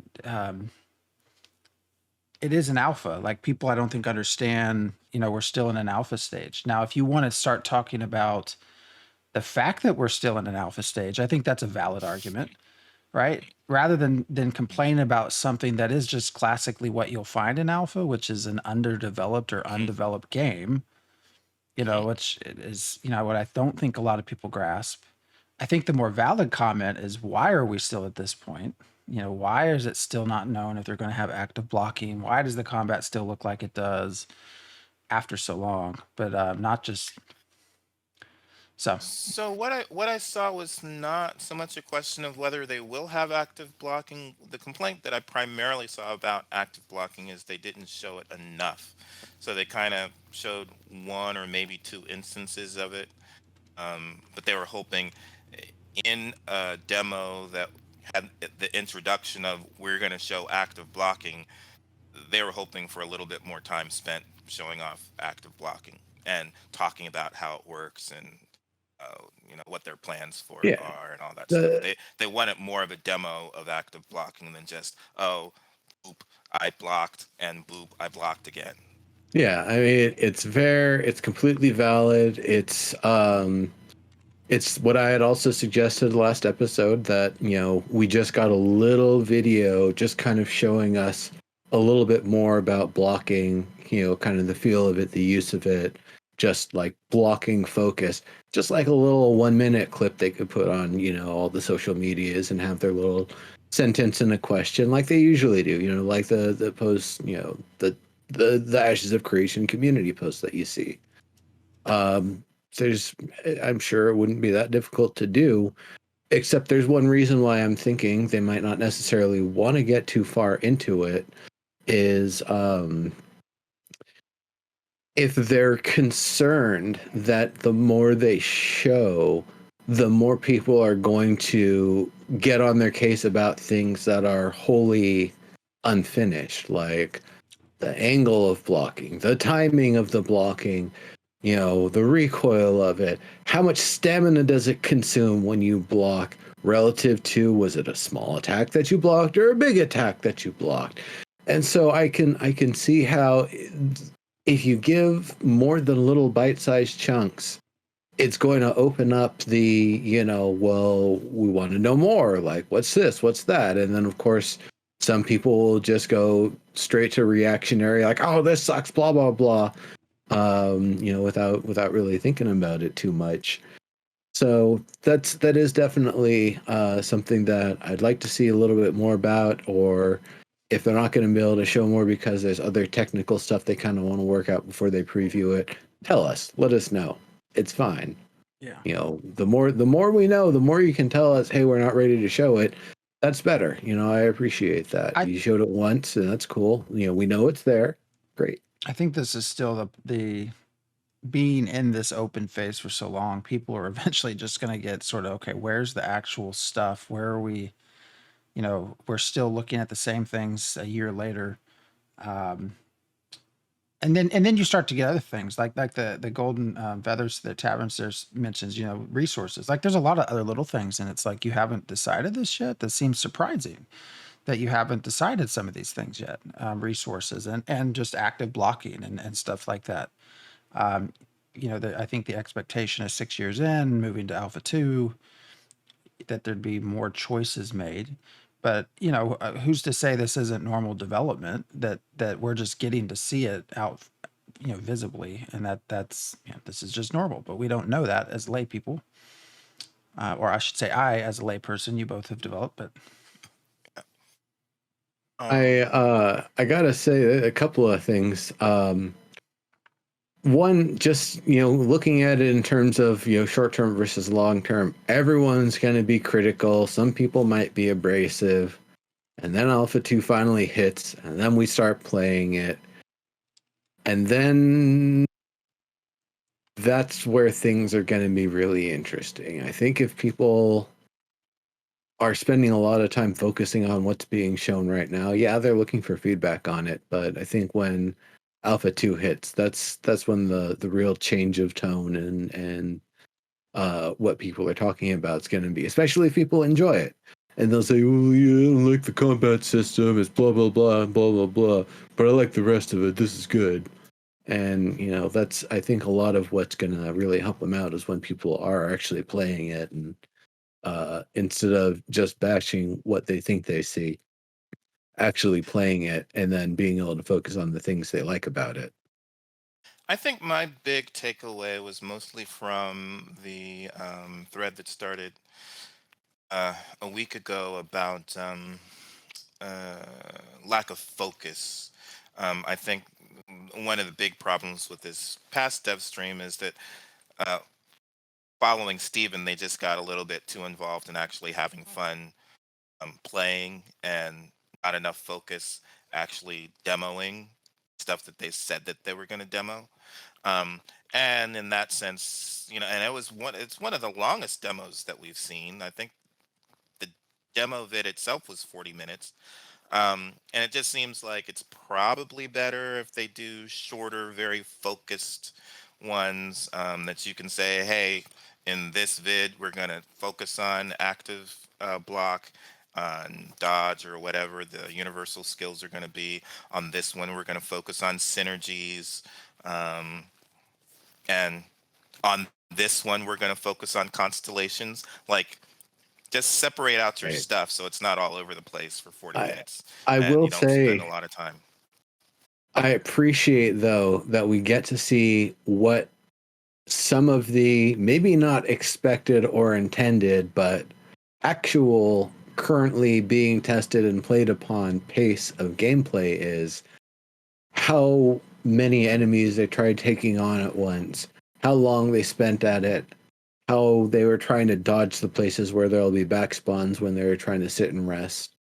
is an alpha. Like, people I don't think understand, we're still in an alpha stage. Now, if you want to start talking about the fact that we're still in an alpha stage, I think that's a valid argument, right? Rather than complain about something that is just classically what you'll find in alpha, which is an underdeveloped or Mhm, undeveloped game, mhm. which is, what I don't think a lot of people grasp. I think the more valid comment is, why are we still at this point? Why is it still not known if they're going to have active blocking? Why does the combat still look like it does after so long? But not just so. So what I saw was not so much a question of whether they will have active blocking. The complaint that I primarily saw about active blocking is they didn't show it enough. So they kind of showed one or maybe two instances of it, but they were hoping in a demo that had the introduction of we're going to show active blocking, they were hoping for a little bit more time spent showing off active blocking and talking about how it works and what their plans for it Yeah. are and all that stuff. The They wanted more of a demo of active blocking than just, oh, boop, I blocked, and boop, I blocked again. Yeah, I mean, it's fair, it's completely valid. It's what I had also suggested last episode, that, we just got a little video just kind of showing us a little bit more about blocking, kind of the feel of it, the use of it, just like blocking focus, just like a little 1 minute clip they could put on, all the social medias and have their little sentence and a question like they usually do, like the post, the Ashes of Creation community posts that you see. I'm sure it wouldn't be that difficult to do. Except there's one reason why I'm thinking they might not necessarily want to get too far into it is if they're concerned that the more they show, the more people are going to get on their case about things that are wholly unfinished, like the angle of blocking, the timing of the blocking, the recoil of it. How much stamina does it consume when you block relative to, was it a small attack that you blocked or a big attack that you blocked? And so I can see how if you give more than little bite-sized chunks, it's going to open up the, well, we want to know more. Like, what's this? What's that? And then, of course, some people will just go straight to reactionary, like, oh, this sucks, blah, blah, blah, without really thinking about it too much. So that is definitely something that I'd like to see a little bit more about, or if they're not going to be able to show more because there's other technical stuff they kind of want to work out before they preview it, tell us, let us know. It's fine. Yeah. The more we know, the more you can tell us, hey, we're not ready to show it. That's better. I appreciate that. You showed it once, and that's cool. We know it's there. Great. I think this is still the being in this open phase for so long, people are eventually just going to get sort of, okay, where's the actual stuff? Where are we? We're still looking at the same things a year later. And then you start to get other things like the golden feathers that Taverns there mentions, resources. Like there's a lot of other little things, and it's like you haven't decided this yet. That seems surprising that you haven't decided some of these things yet. Resources and just active blocking and stuff like that. I think the expectation is 6 years in, moving to Alpha 2, that there'd be more choices made. But, who's to say this isn't normal development, that we're just getting to see it out, visibly, and that's this is just normal. But we don't know that as lay people. Or I should say I, as a lay person, you both have developed, but... I gotta say a couple of things. One, just looking at it in terms of short term versus long term, everyone's going to be critical. Some people might be abrasive, and then Alpha 2 finally hits, and then we start playing it, and then that's where things are going to be really interesting. I think if people are spending a lot of time focusing on what's being shown right now, yeah, they're looking for feedback on it, but I think when Alpha 2 hits, that's when the real change of tone and what people are talking about is going to be, especially if people enjoy it. And they'll say, well, yeah, I don't like the combat system, it's blah, blah, blah, blah, blah, blah, but I like the rest of it, this is good. And, that's, I think, a lot of what's going to really help them out is when people are actually playing it, and instead of just bashing what they think they see, actually playing it and then being able to focus on the things they like about it. I think my big takeaway was mostly from the thread that started a week ago about lack of focus. I think one of the big problems with this past dev stream is that following Steven, they just got a little bit too involved in actually having fun playing, and not enough focus actually demoing stuff that they said that they were going to demo. And in that sense, and it's one of the longest demos that we've seen. I think the demo vid itself was 40 minutes. And it just seems like it's probably better if they do shorter, very focused ones, that you can say, hey, in this vid, we're going to focus on active block, on dodge, or whatever the universal skills are going to be. On this one, we're going to focus on synergies. And on this one, we're going to focus on constellations. Like, just separate out your stuff so it's not all over the place for 40 minutes. I will you don't say, spend a lot of time. I appreciate, though, that we get to see what some of the maybe not expected or intended, but actual currently being tested and played upon pace of gameplay is. How many enemies they tried taking on at once, how long they spent at it, how they were trying to dodge the places where there'll be back spawns when they were trying to sit and rest.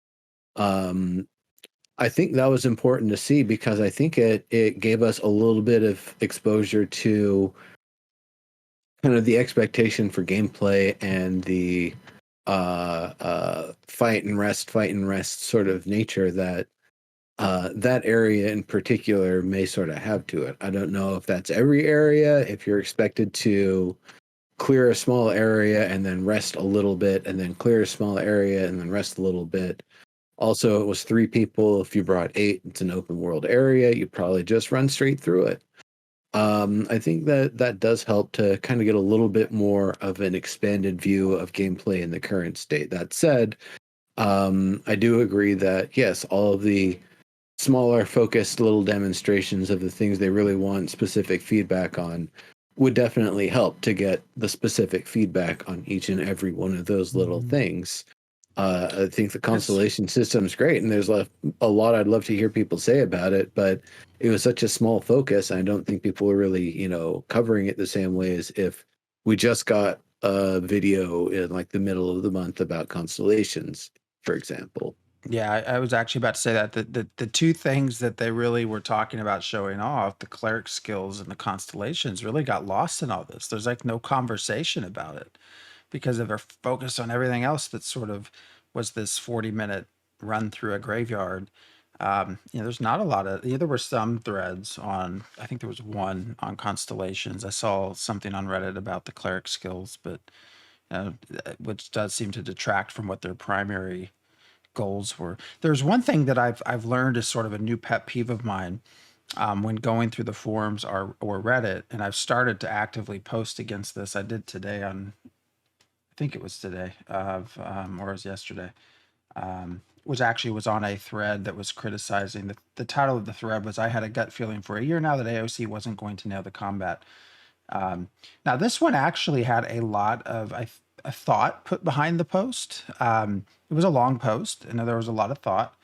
I think that was important to see because I think it gave us a little bit of exposure to kind of the expectation for gameplay and the fight and rest sort of nature that that area in particular may sort of have to it. I don't know if that's every area, if you're expected to clear a small area and then rest a little bit, and then clear a small area and then rest a little bit. Also, it was 3 people. If you brought 8, it's an open world area. You'd probably just run straight through it. I think that does help to kind of get a little bit more of an expanded view of gameplay in the current state. That said, I do agree that yes, all of the smaller focused little demonstrations of the things they really want specific feedback on would definitely help to get the specific feedback on each and every one of those little things. I think the constellation system is great, and there's a lot I'd love to hear people say about it, but it was such a small focus. I don't think people were really, covering it the same way as if we just got a video in like the middle of the month about constellations, for example. Yeah, I was actually about to say that the 2 things that they really were talking about showing off, the cleric skills and the constellations, really got lost in all this. There's like no conversation about it because they're focused on everything else that sort of was this 40-minute run through a graveyard. There's not a lot of, there were some threads on, I think there was one on constellations. I saw something on Reddit about the cleric skills, but which does seem to detract from what their primary goals were. There's one thing that I've learned is sort of a new pet peeve of mine when going through the forums or Reddit, and I've started to actively post against this. I did today on, I think it was today, or it was yesterday. Was on a thread that was criticizing the title of the thread was "I had a gut feeling for a year now that AOC wasn't going to nail the combat." Now this one actually had a lot of a thought put behind the post. It was a long post, and there was a lot of thought.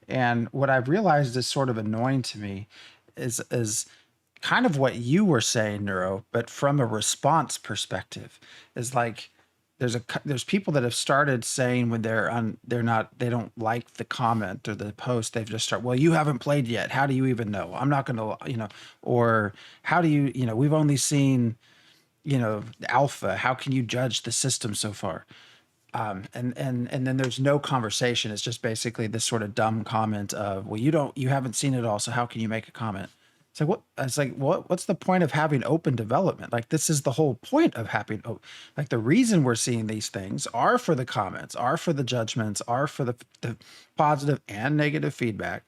And what I've realized is sort of annoying to me is kind of what you were saying, Neuro, but from a response perspective, is like there's people that have started saying when they don't like the comment or the post, they've just started, well, you haven't played yet, how do you even know? I'm not going to, or how do you, we've only seen, alpha, how can you judge the system so far? And then there's no conversation. It's just basically this sort of dumb comment of, well, you haven't seen it all, so how can you make a comment? It's like, what? It's like, what's the point of having open development? Like, this is the whole point of having, like, the reason we're seeing these things are for the comments, are for the judgments, are for the positive and negative feedback.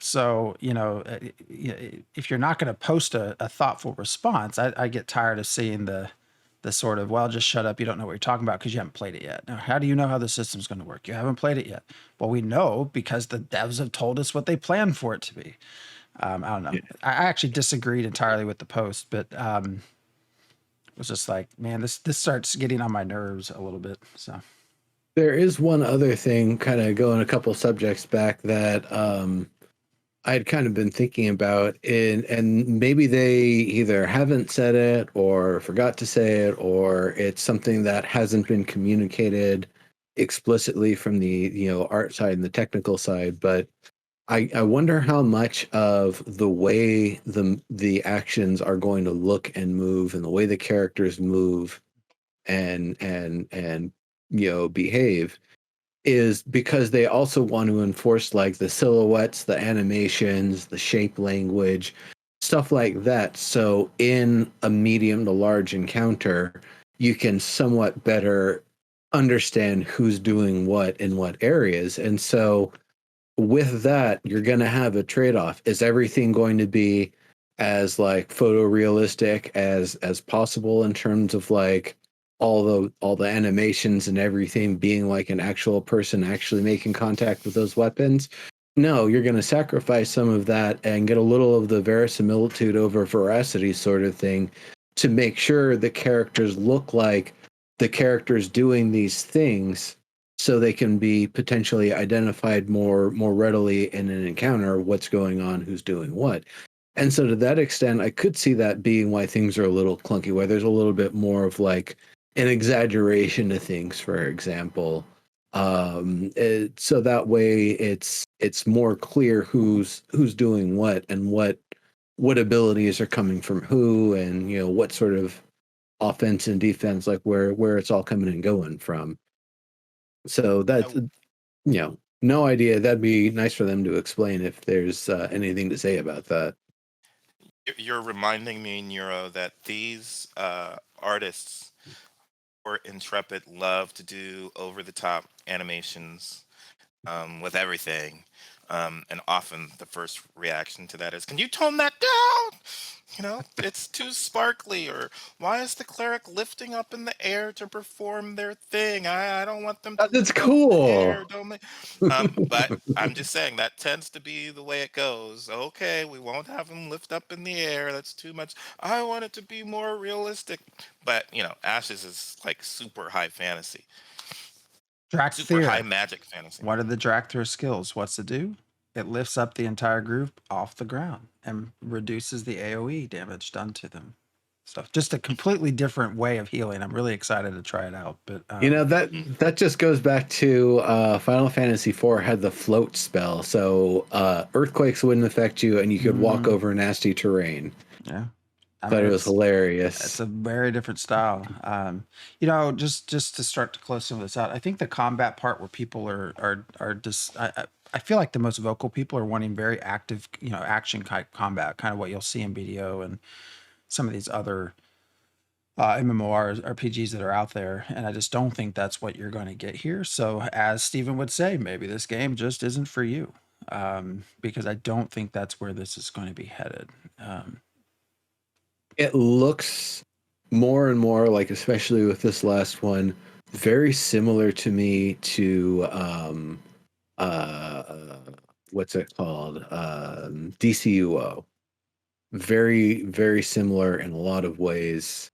So, if you're not going to post a thoughtful response, I get tired of seeing the sort of, well, just shut up, you don't know what you're talking about because you haven't played it yet. Now, how do you know how the system's going to work? You haven't played it yet. Well, we know because the devs have told us what they plan for it to be. I don't know. Yeah. I actually disagreed entirely with the post, but it was just like, man, this starts getting on my nerves a little bit. So there is one other thing, kind of going a couple subjects back, that I'd kind of been thinking about, and maybe they either haven't said it or forgot to say it, or it's something that hasn't been communicated explicitly from the art side and the technical side, but I wonder how much of the way the actions are going to look and move, and the way the characters move and behave, is because they also want to enforce like the silhouettes, the animations, the shape language, stuff like that. So in a medium to large encounter, you can somewhat better understand who's doing what in what areas. And so with that, you're going to have a trade-off. Is everything going to be as like photorealistic as possible in terms of like all the animations and everything being like an actual person actually making contact with those weapons? No, you're going to sacrifice some of that and get a little of the verisimilitude over veracity sort of thing to make sure the characters look like the characters doing these things, so they can be potentially identified more readily in an encounter, what's going on, who's doing what. And so to that extent, I could see that being why things are a little clunky, where there's a little bit more of like an exaggeration to things, for example. So that way it's more clear who's doing what and what abilities are coming from who, and you know what sort of offense and defense, like where it's all coming and going from. So that's no idea. That'd be nice for them to explain if there's anything to say about that. You're reminding me, Nero, that these artists or Intrepid love to do over the top animations with everything. And often the first reaction to that is, "Can you tone that down? You know, it's too sparkly." Or, "Why is the cleric lifting up in the air to perform their thing? I don't want them to That's lift up in the cool. air. Don't they?" But I'm just saying that tends to be the way it goes. Okay, we won't have them lift up in the air. That's too much. I want it to be more realistic. But Ashes is like super high fantasy, super high Drakthir. magic fantasy. What are the Drakthir skills? What's it do? It lifts up the entire group off the ground and reduces the AoE damage done to them. So just a completely different way of healing. I'm really excited to try it out. But that just goes back to Final Fantasy IV had the float spell, so earthquakes wouldn't affect you, and you could walk over nasty terrain. Yeah, I Thought mean, it was hilarious. It's a very different style. Just to start to close some of this out, I think the combat part where people are just I feel like the most vocal people are wanting very active, action type combat, kind of what you'll see in BDO and some of these other MMORs, RPGs that are out there. And I just don't think that's what you're going to get here. So as Steven would say, maybe this game just isn't for you, because I don't think that's where this is going to be headed. It looks more and more like, especially with this last one, very similar to me to what's it called? DCUO. Very, very similar in a lot of ways.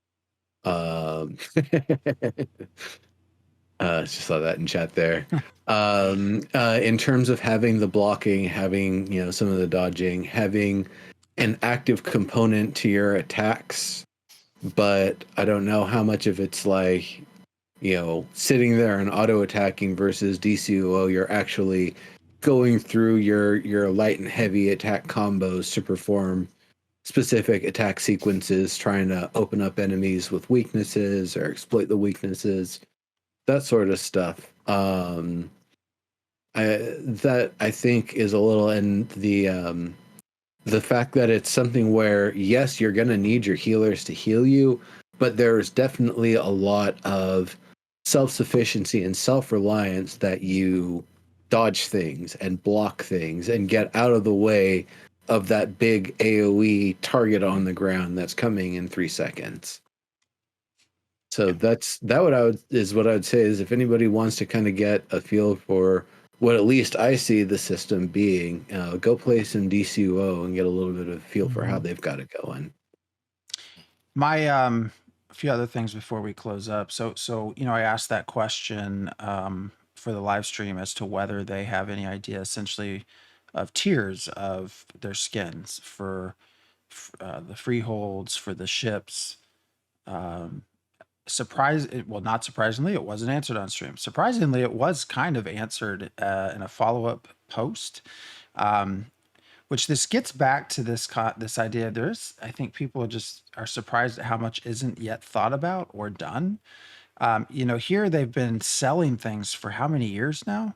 Just saw that in chat there. In terms of having the blocking, having some of the dodging, having an active component to your attacks, but I don't know how much of it's like sitting there and auto attacking versus DCUO. You're actually going through your light and heavy attack combos to perform specific attack sequences, trying to open up enemies with weaknesses or exploit the weaknesses, that sort of stuff. I think is a little, and the fact that it's something where, yes, you're going to need your healers to heal you, but there's definitely a lot of self-sufficiency and self-reliance that you dodge things and block things and get out of the way of that big AoE target on the ground that's coming in 3 seconds. So that's what I would say is, if anybody wants to kind of get a feel for what at least I see the system being, go play some DCUO and get a little bit of a feel for how they've got it going. My a few other things before we close up. So I asked that question for the live stream as to whether they have any idea, essentially, of tiers of their skins for the freeholds, for the ships. Not surprisingly, it wasn't answered on stream. Surprisingly, it was kind of answered in a follow-up post, which this gets back to this idea. I think people are surprised at how much isn't yet thought about or done. Here they've been selling things for how many years now?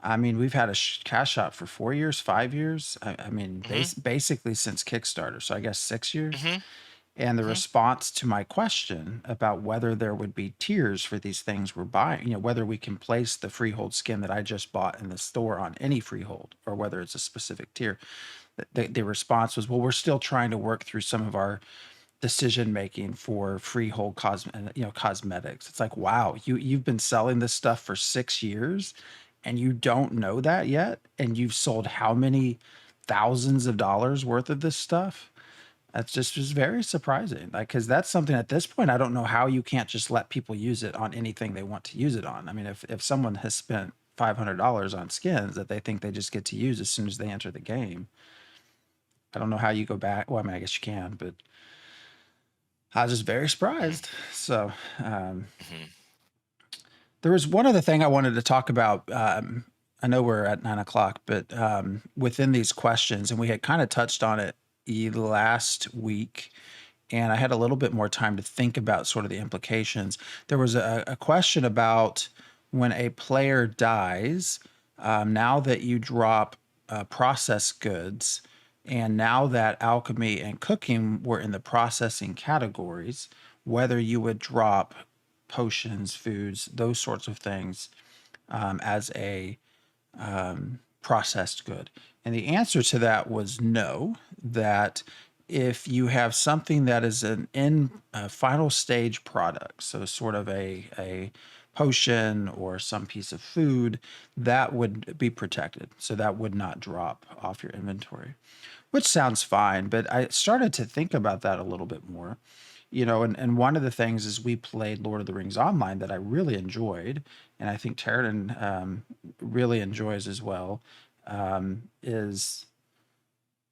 I mean, we've had a cash shop for 4 years, 5 years. I mean, basically since Kickstarter. So I guess 6 years. And the response to my question about whether there would be tiers for these things we're buying, whether we can place the freehold skin that I just bought in the store on any freehold, or whether it's a specific tier, the response was, well, we're still trying to work through some of our decision making for freehold cosmetics. It's like, wow, you've been selling this stuff for 6 years and you don't know that yet, and you've sold how many thousands of dollars worth of this stuff? That's just very surprising. Like, because that's something at this point, I don't know how you can't just let people use it on anything they want to use it on. I mean, if someone has spent $500 on skins that they think they just get to use as soon as they enter the game, I don't know how you go back. Well, I mean, I guess you can, but I was just very Mhm, surprised. So, um, mhm. there was one other thing I wanted to talk about. I know we're at 9 o'clock, but within these questions, and we had kind of touched on it last week, and I had a little bit more time to think about sort of the implications. There was a question about when a player dies, now that you drop processed goods, and now that alchemy and cooking were in the processing categories, whether you would drop potions, foods, those sorts of things as a processed good? And the answer to that was no, that if you have something that is an in final stage product, so sort of a potion or some piece of food, that would be protected. So that would not drop off your inventory, which sounds fine. But I started to think about that a little bit more, and one of the things is we played Lord of the Rings Online that I really enjoyed, and I think Sheridan really enjoys as well, is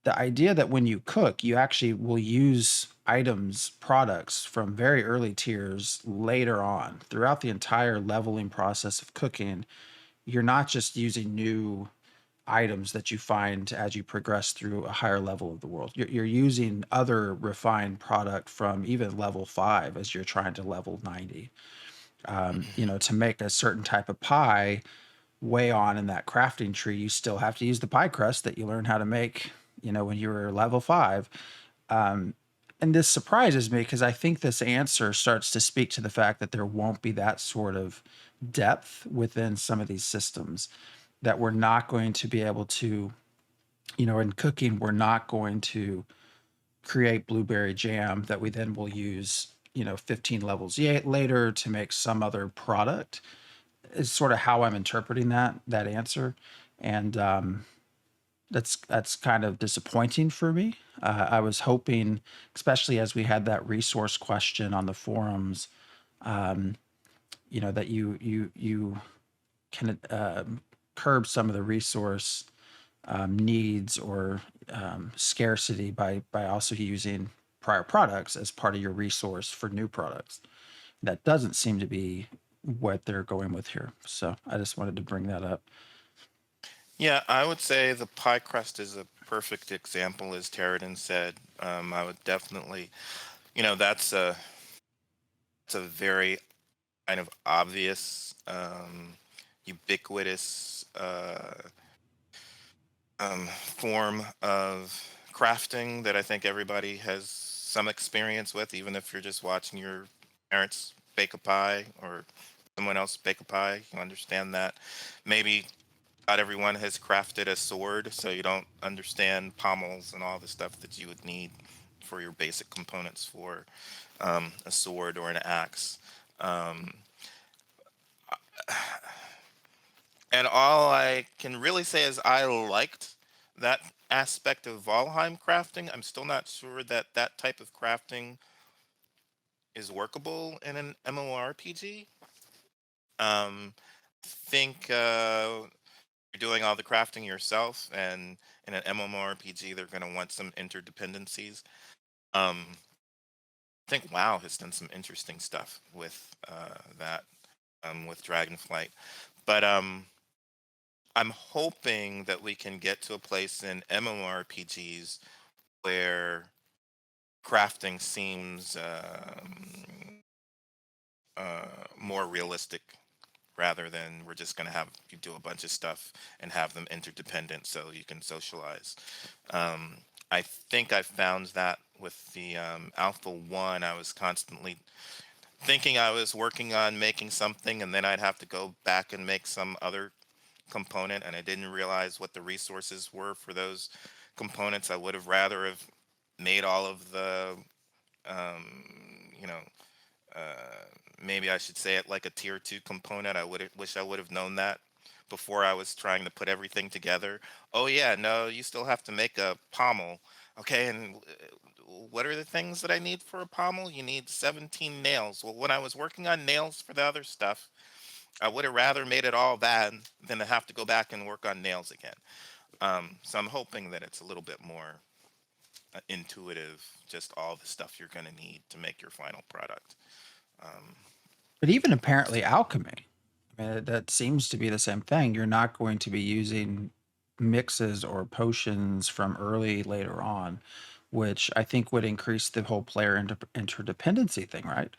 the idea that when you cook, you actually will use items, products from very early tiers later on throughout the entire leveling process of cooking. You're not just using new items that you find as you progress through a higher level of the world. You're using other refined product from even level 5 as you're trying to level 90. To make a certain type of pie way on in that crafting tree, you still have to use the pie crust that you learned how to make, when you were level 5. And this surprises me because I think this answer starts to speak to the fact that there won't be that sort of depth within some of these systems, that we're not going to be able to, in cooking, we're not going to create blueberry jam that we then will use, 15 levels later to make some other product. Is sort of how I'm interpreting that answer. And that's kind of disappointing for me. I was hoping, especially as we had that resource question on the forums, that you can curb some of the resource needs or scarcity by also using prior products as part of your resource for new products. That doesn't seem to be what they're going with here. So I just wanted to bring that up. Yeah, I would say the pie crust is a perfect example, as Terridan said. I would definitely, that's a very kind of obvious, ubiquitous form of crafting that I think everybody has some experience with, even if you're just watching your parents bake a pie or someone else bake a pie. You understand that. Maybe not everyone has crafted a sword, so you don't understand pommels and all the stuff that you would need for your basic components for a sword or an axe. Um, and all I can really say is I liked that aspect of Valheim crafting. I'm still not sure that that type of crafting is workable in an MMORPG. Think you're doing all the crafting yourself, and in an MMORPG, they're going to want some interdependencies. Um, I think WoW has done some interesting stuff with that, with Dragonflight. But I'm hoping that we can get to a place in MMORPGs where crafting seems more realistic rather than we're just going to have you do a bunch of stuff and have them interdependent so you can socialize. Um, I think I found that with the Alpha 1, I was constantly thinking I was working on making something and then I'd have to go back and make some other component and I didn't realize what the resources were for those components. I would have rather have made all of the um, you know uh, maybe I should say it like a tier 2 component. I would wish I would have known that before I was trying to put everything together. Oh yeah, no, you still have to make a pommel. Okay, and what are the things that I need for a pommel? You need 17 nails. Well, when I was working on nails for the other stuff, I would have rather made it all that than to have to go back and work on nails again. So I'm hoping that it's a little bit more. intuitive, just all the stuff you're going to need to make your final product. But even apparently alchemy, I mean, that seems to be the same thing. You're not going to be using mixes or potions from early later on, which I think would increase the whole player interdependency thing, right?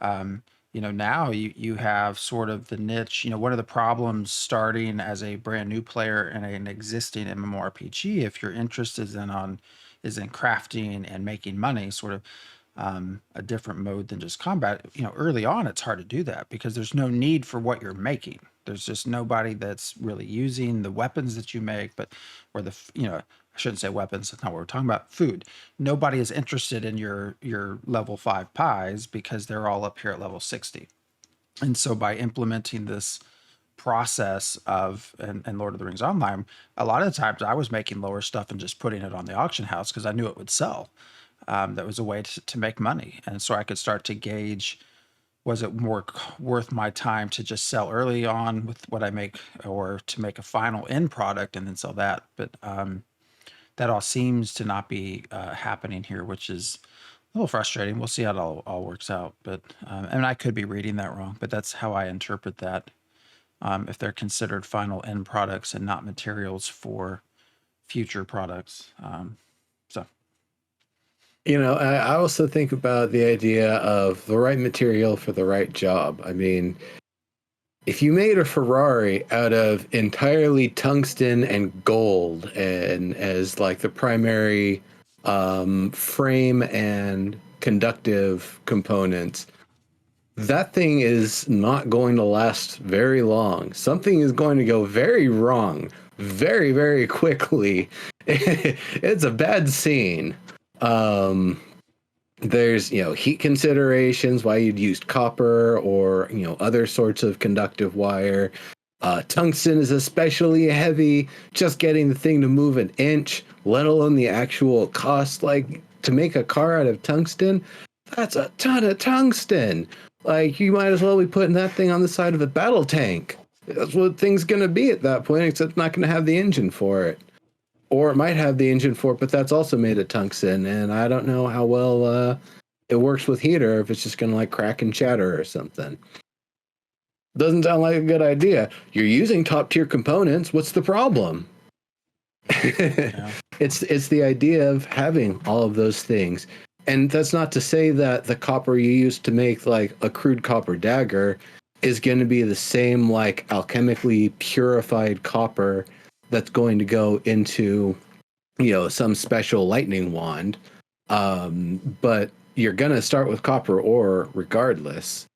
Um, now you have sort of the niche. One of the problems starting as a brand new player in an existing MMORPG, if your interest is in crafting and making money, sort of a different mode than just combat. Early on, it's hard to do that because there's no need for what you're making. There's just nobody that's really using the weapons that you make, or I shouldn't say weapons. That's not what we're talking about. Food. Nobody is interested in your level 5 pies because they're all up here at level 60. And so by implementing this process and Lord of the Rings Online, a lot of the times I was making lower stuff and just putting it on the auction house because I knew it would sell. That was a way to make money. And so I could start to gauge, was it more worth my time to just sell early on with what I make, or to make a final end product and then sell that? But that all seems to not be happening here, which is a little frustrating. We'll see how it all works out. But and I could be reading that wrong, but that's how I interpret that. If they're considered final end products and not materials for future products. So I also think about the idea of the right material for the right job. I mean, if you made a Ferrari out of entirely tungsten and gold and as like the primary frame and conductive components, that thing is not going to last very long. Something is going to go very wrong very, very quickly. It's a bad scene. There's heat considerations, why you'd used copper or other sorts of conductive wire. Tungsten is especially heavy. Just getting the thing to move an inch, let alone the actual cost, like to make a car out of tungsten, that's a ton of tungsten. Like, you might as well be putting that thing on the side of a battle tank. That's what thing's gonna be at that point, except it's not gonna have the engine for it. Or it might have the engine for it, but that's also made of tungsten, and I don't know how well it works with heat, or if it's just going to like crack and chatter or something. Doesn't sound like a good idea. You're using top tier components. What's the problem? Yeah. It's the idea of having all of those things. And that's not to say that the copper you use to make like a crude copper dagger is going to be the same like alchemically purified copper that's going to go into some special lightning wand, but you're gonna start with copper ore regardless.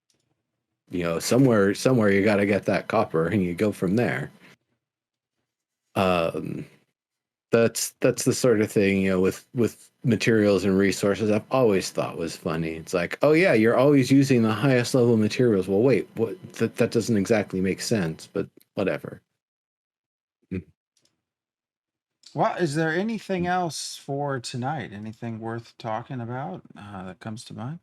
Somewhere you got to get that copper, and you go from there. That's the sort of thing with materials and resources I've always thought was funny. It's like, oh yeah, you're always using the highest level materials. Well, wait, what? That doesn't exactly make sense, but whatever. Well, is there anything else for tonight? Anything worth talking about that comes to mind?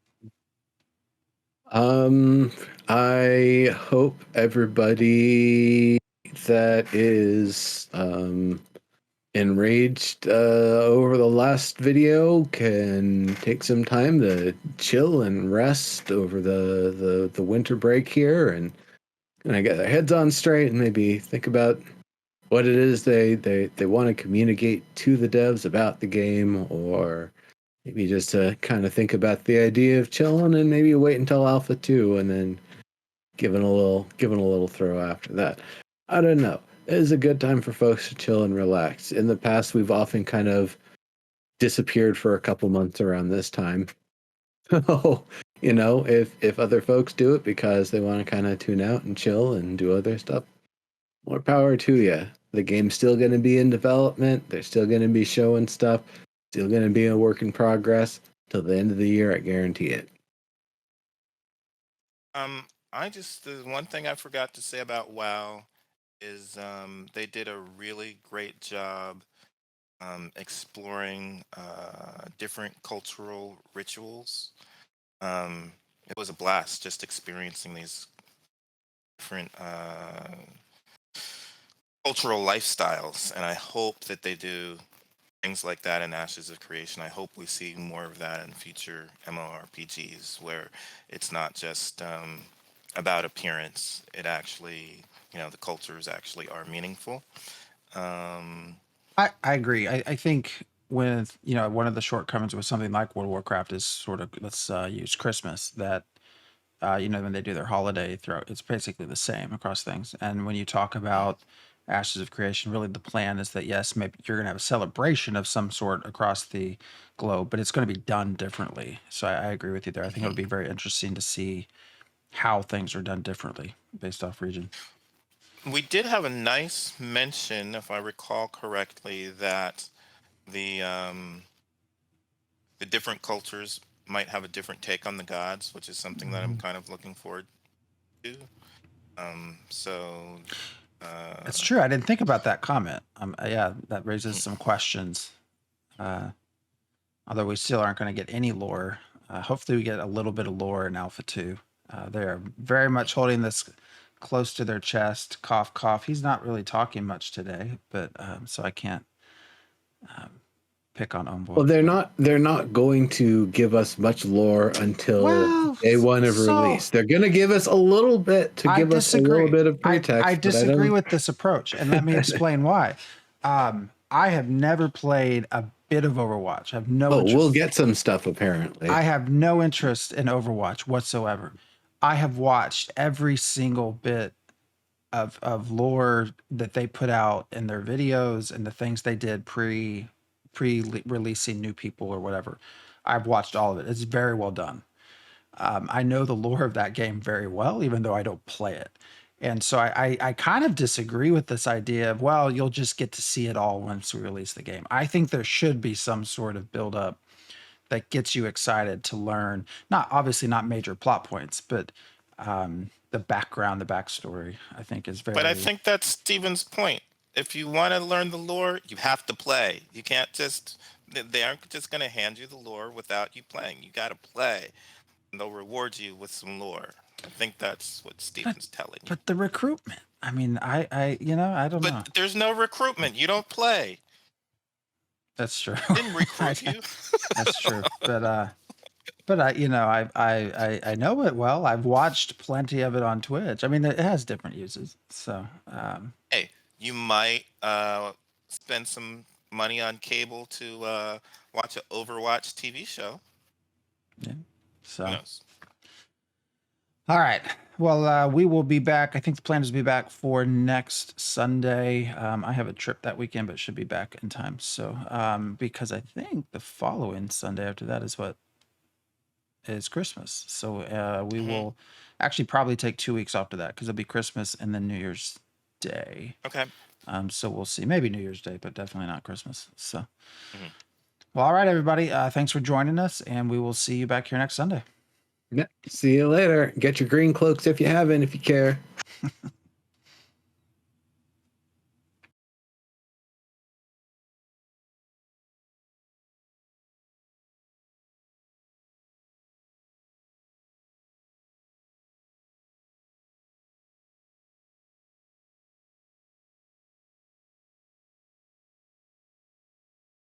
I hope everybody that is enraged over the last video can take some time to chill and rest over the winter break here, and get their heads on straight and maybe think about what it is they want to communicate to the devs about the game, or maybe just to kind of think about the idea of chilling and maybe wait until Alpha 2 and then giving a little throw after that. I don't know. It is a good time for folks to chill and relax. In the past, we've often kind of disappeared for a couple months around this time. So, if other folks do it because they want to kind of tune out and chill and do other stuff, more power to you. The game's still going to be in development. They're still going to be showing stuff. Still going to be a work in progress till the end of the year. I guarantee it. The one thing I forgot to say about WoW is they did a really great job exploring different cultural rituals. It was a blast just experiencing these different cultural lifestyles, and I hope that they do things like that in Ashes of Creation. I hope we see more of that in future MMORPGs where it's not just about appearance. It actually, the cultures actually are meaningful. Um, I agree. I think with, one of the shortcomings with something like World of Warcraft is sort of, let's use Christmas, that, when they do their holiday throughout, it's basically the same across things. And when you talk about Ashes of Creation, really the plan is that, yes, maybe you're going to have a celebration of some sort across the globe, but it's going to be done differently. So I agree with you there. I think it'll be very interesting to see how things are done differently based off region. we did have a nice mention, if I recall correctly, that the um, the different cultures might have a different take on the gods, which is something that I'm kind of looking forward to. So, It's uh, true. I didn't think about that comment. Yeah, that raises some questions. Uh, Although we still aren't going to get any lore. Hopefully, we get a little bit of lore in Alpha 2. They are very much holding this close to their chest. Cough, cough. He's not really talking much today, but so I can't pick on Envoy. Well, they're not going to give us much lore until Well, day one of so release. They're going to give us a little bit to I give us a little disagree. bit of pretext. I but disagree don't. with this approach, and let me explain why. I have never played a bit of Overwatch. I have no Oh, interest. we'll get some stuff apparently. I have no interest in Overwatch whatsoever. I have watched every single bit of lore that they put out in their videos and the things they did pre releasing new people or whatever. I've watched all of it. It's very well done. I know the lore of that game very well, even though I don't play it. And so I kind of disagree with this idea of, well, you'll just get to see it all once we release the game. I think there should be some sort of build up that gets you excited to learn, not obviously not major plot points, but the background, the backstory, I think is but I very, think that's Steven's point. If you want to learn the lore, you have to play. You can't just, they aren't just going to hand you the lore without you playing. You got to play, and they'll reward you with some lore. I think that's what Steven's telling you. but the recruitment. I mean, I I don't know. But there's no recruitment. You don't play. That's true. Didn't recruit you. That's true. But I know it well. I've watched plenty of it on Twitch. I mean, it has different uses. So, Hey, you might spend some money on cable to watch an Overwatch TV show. yeah. Who So, knows? all right. Well, we will be back. I think the plan is to be back for next Sunday. I have a trip that weekend, but should be back in time. So, because I think the following Sunday after that is what is Christmas. So, we will actually probably take 2 weeks after that because it'll be Christmas and then New Year's Day. Okay. So we'll see. Maybe New Year's Day, but definitely not Christmas. So, Mhm. well, all right, everybody. Thanks for joining us, and we will see you back here next Sunday. Yeah. See you later. Get your green cloaks if you haven't, if you care.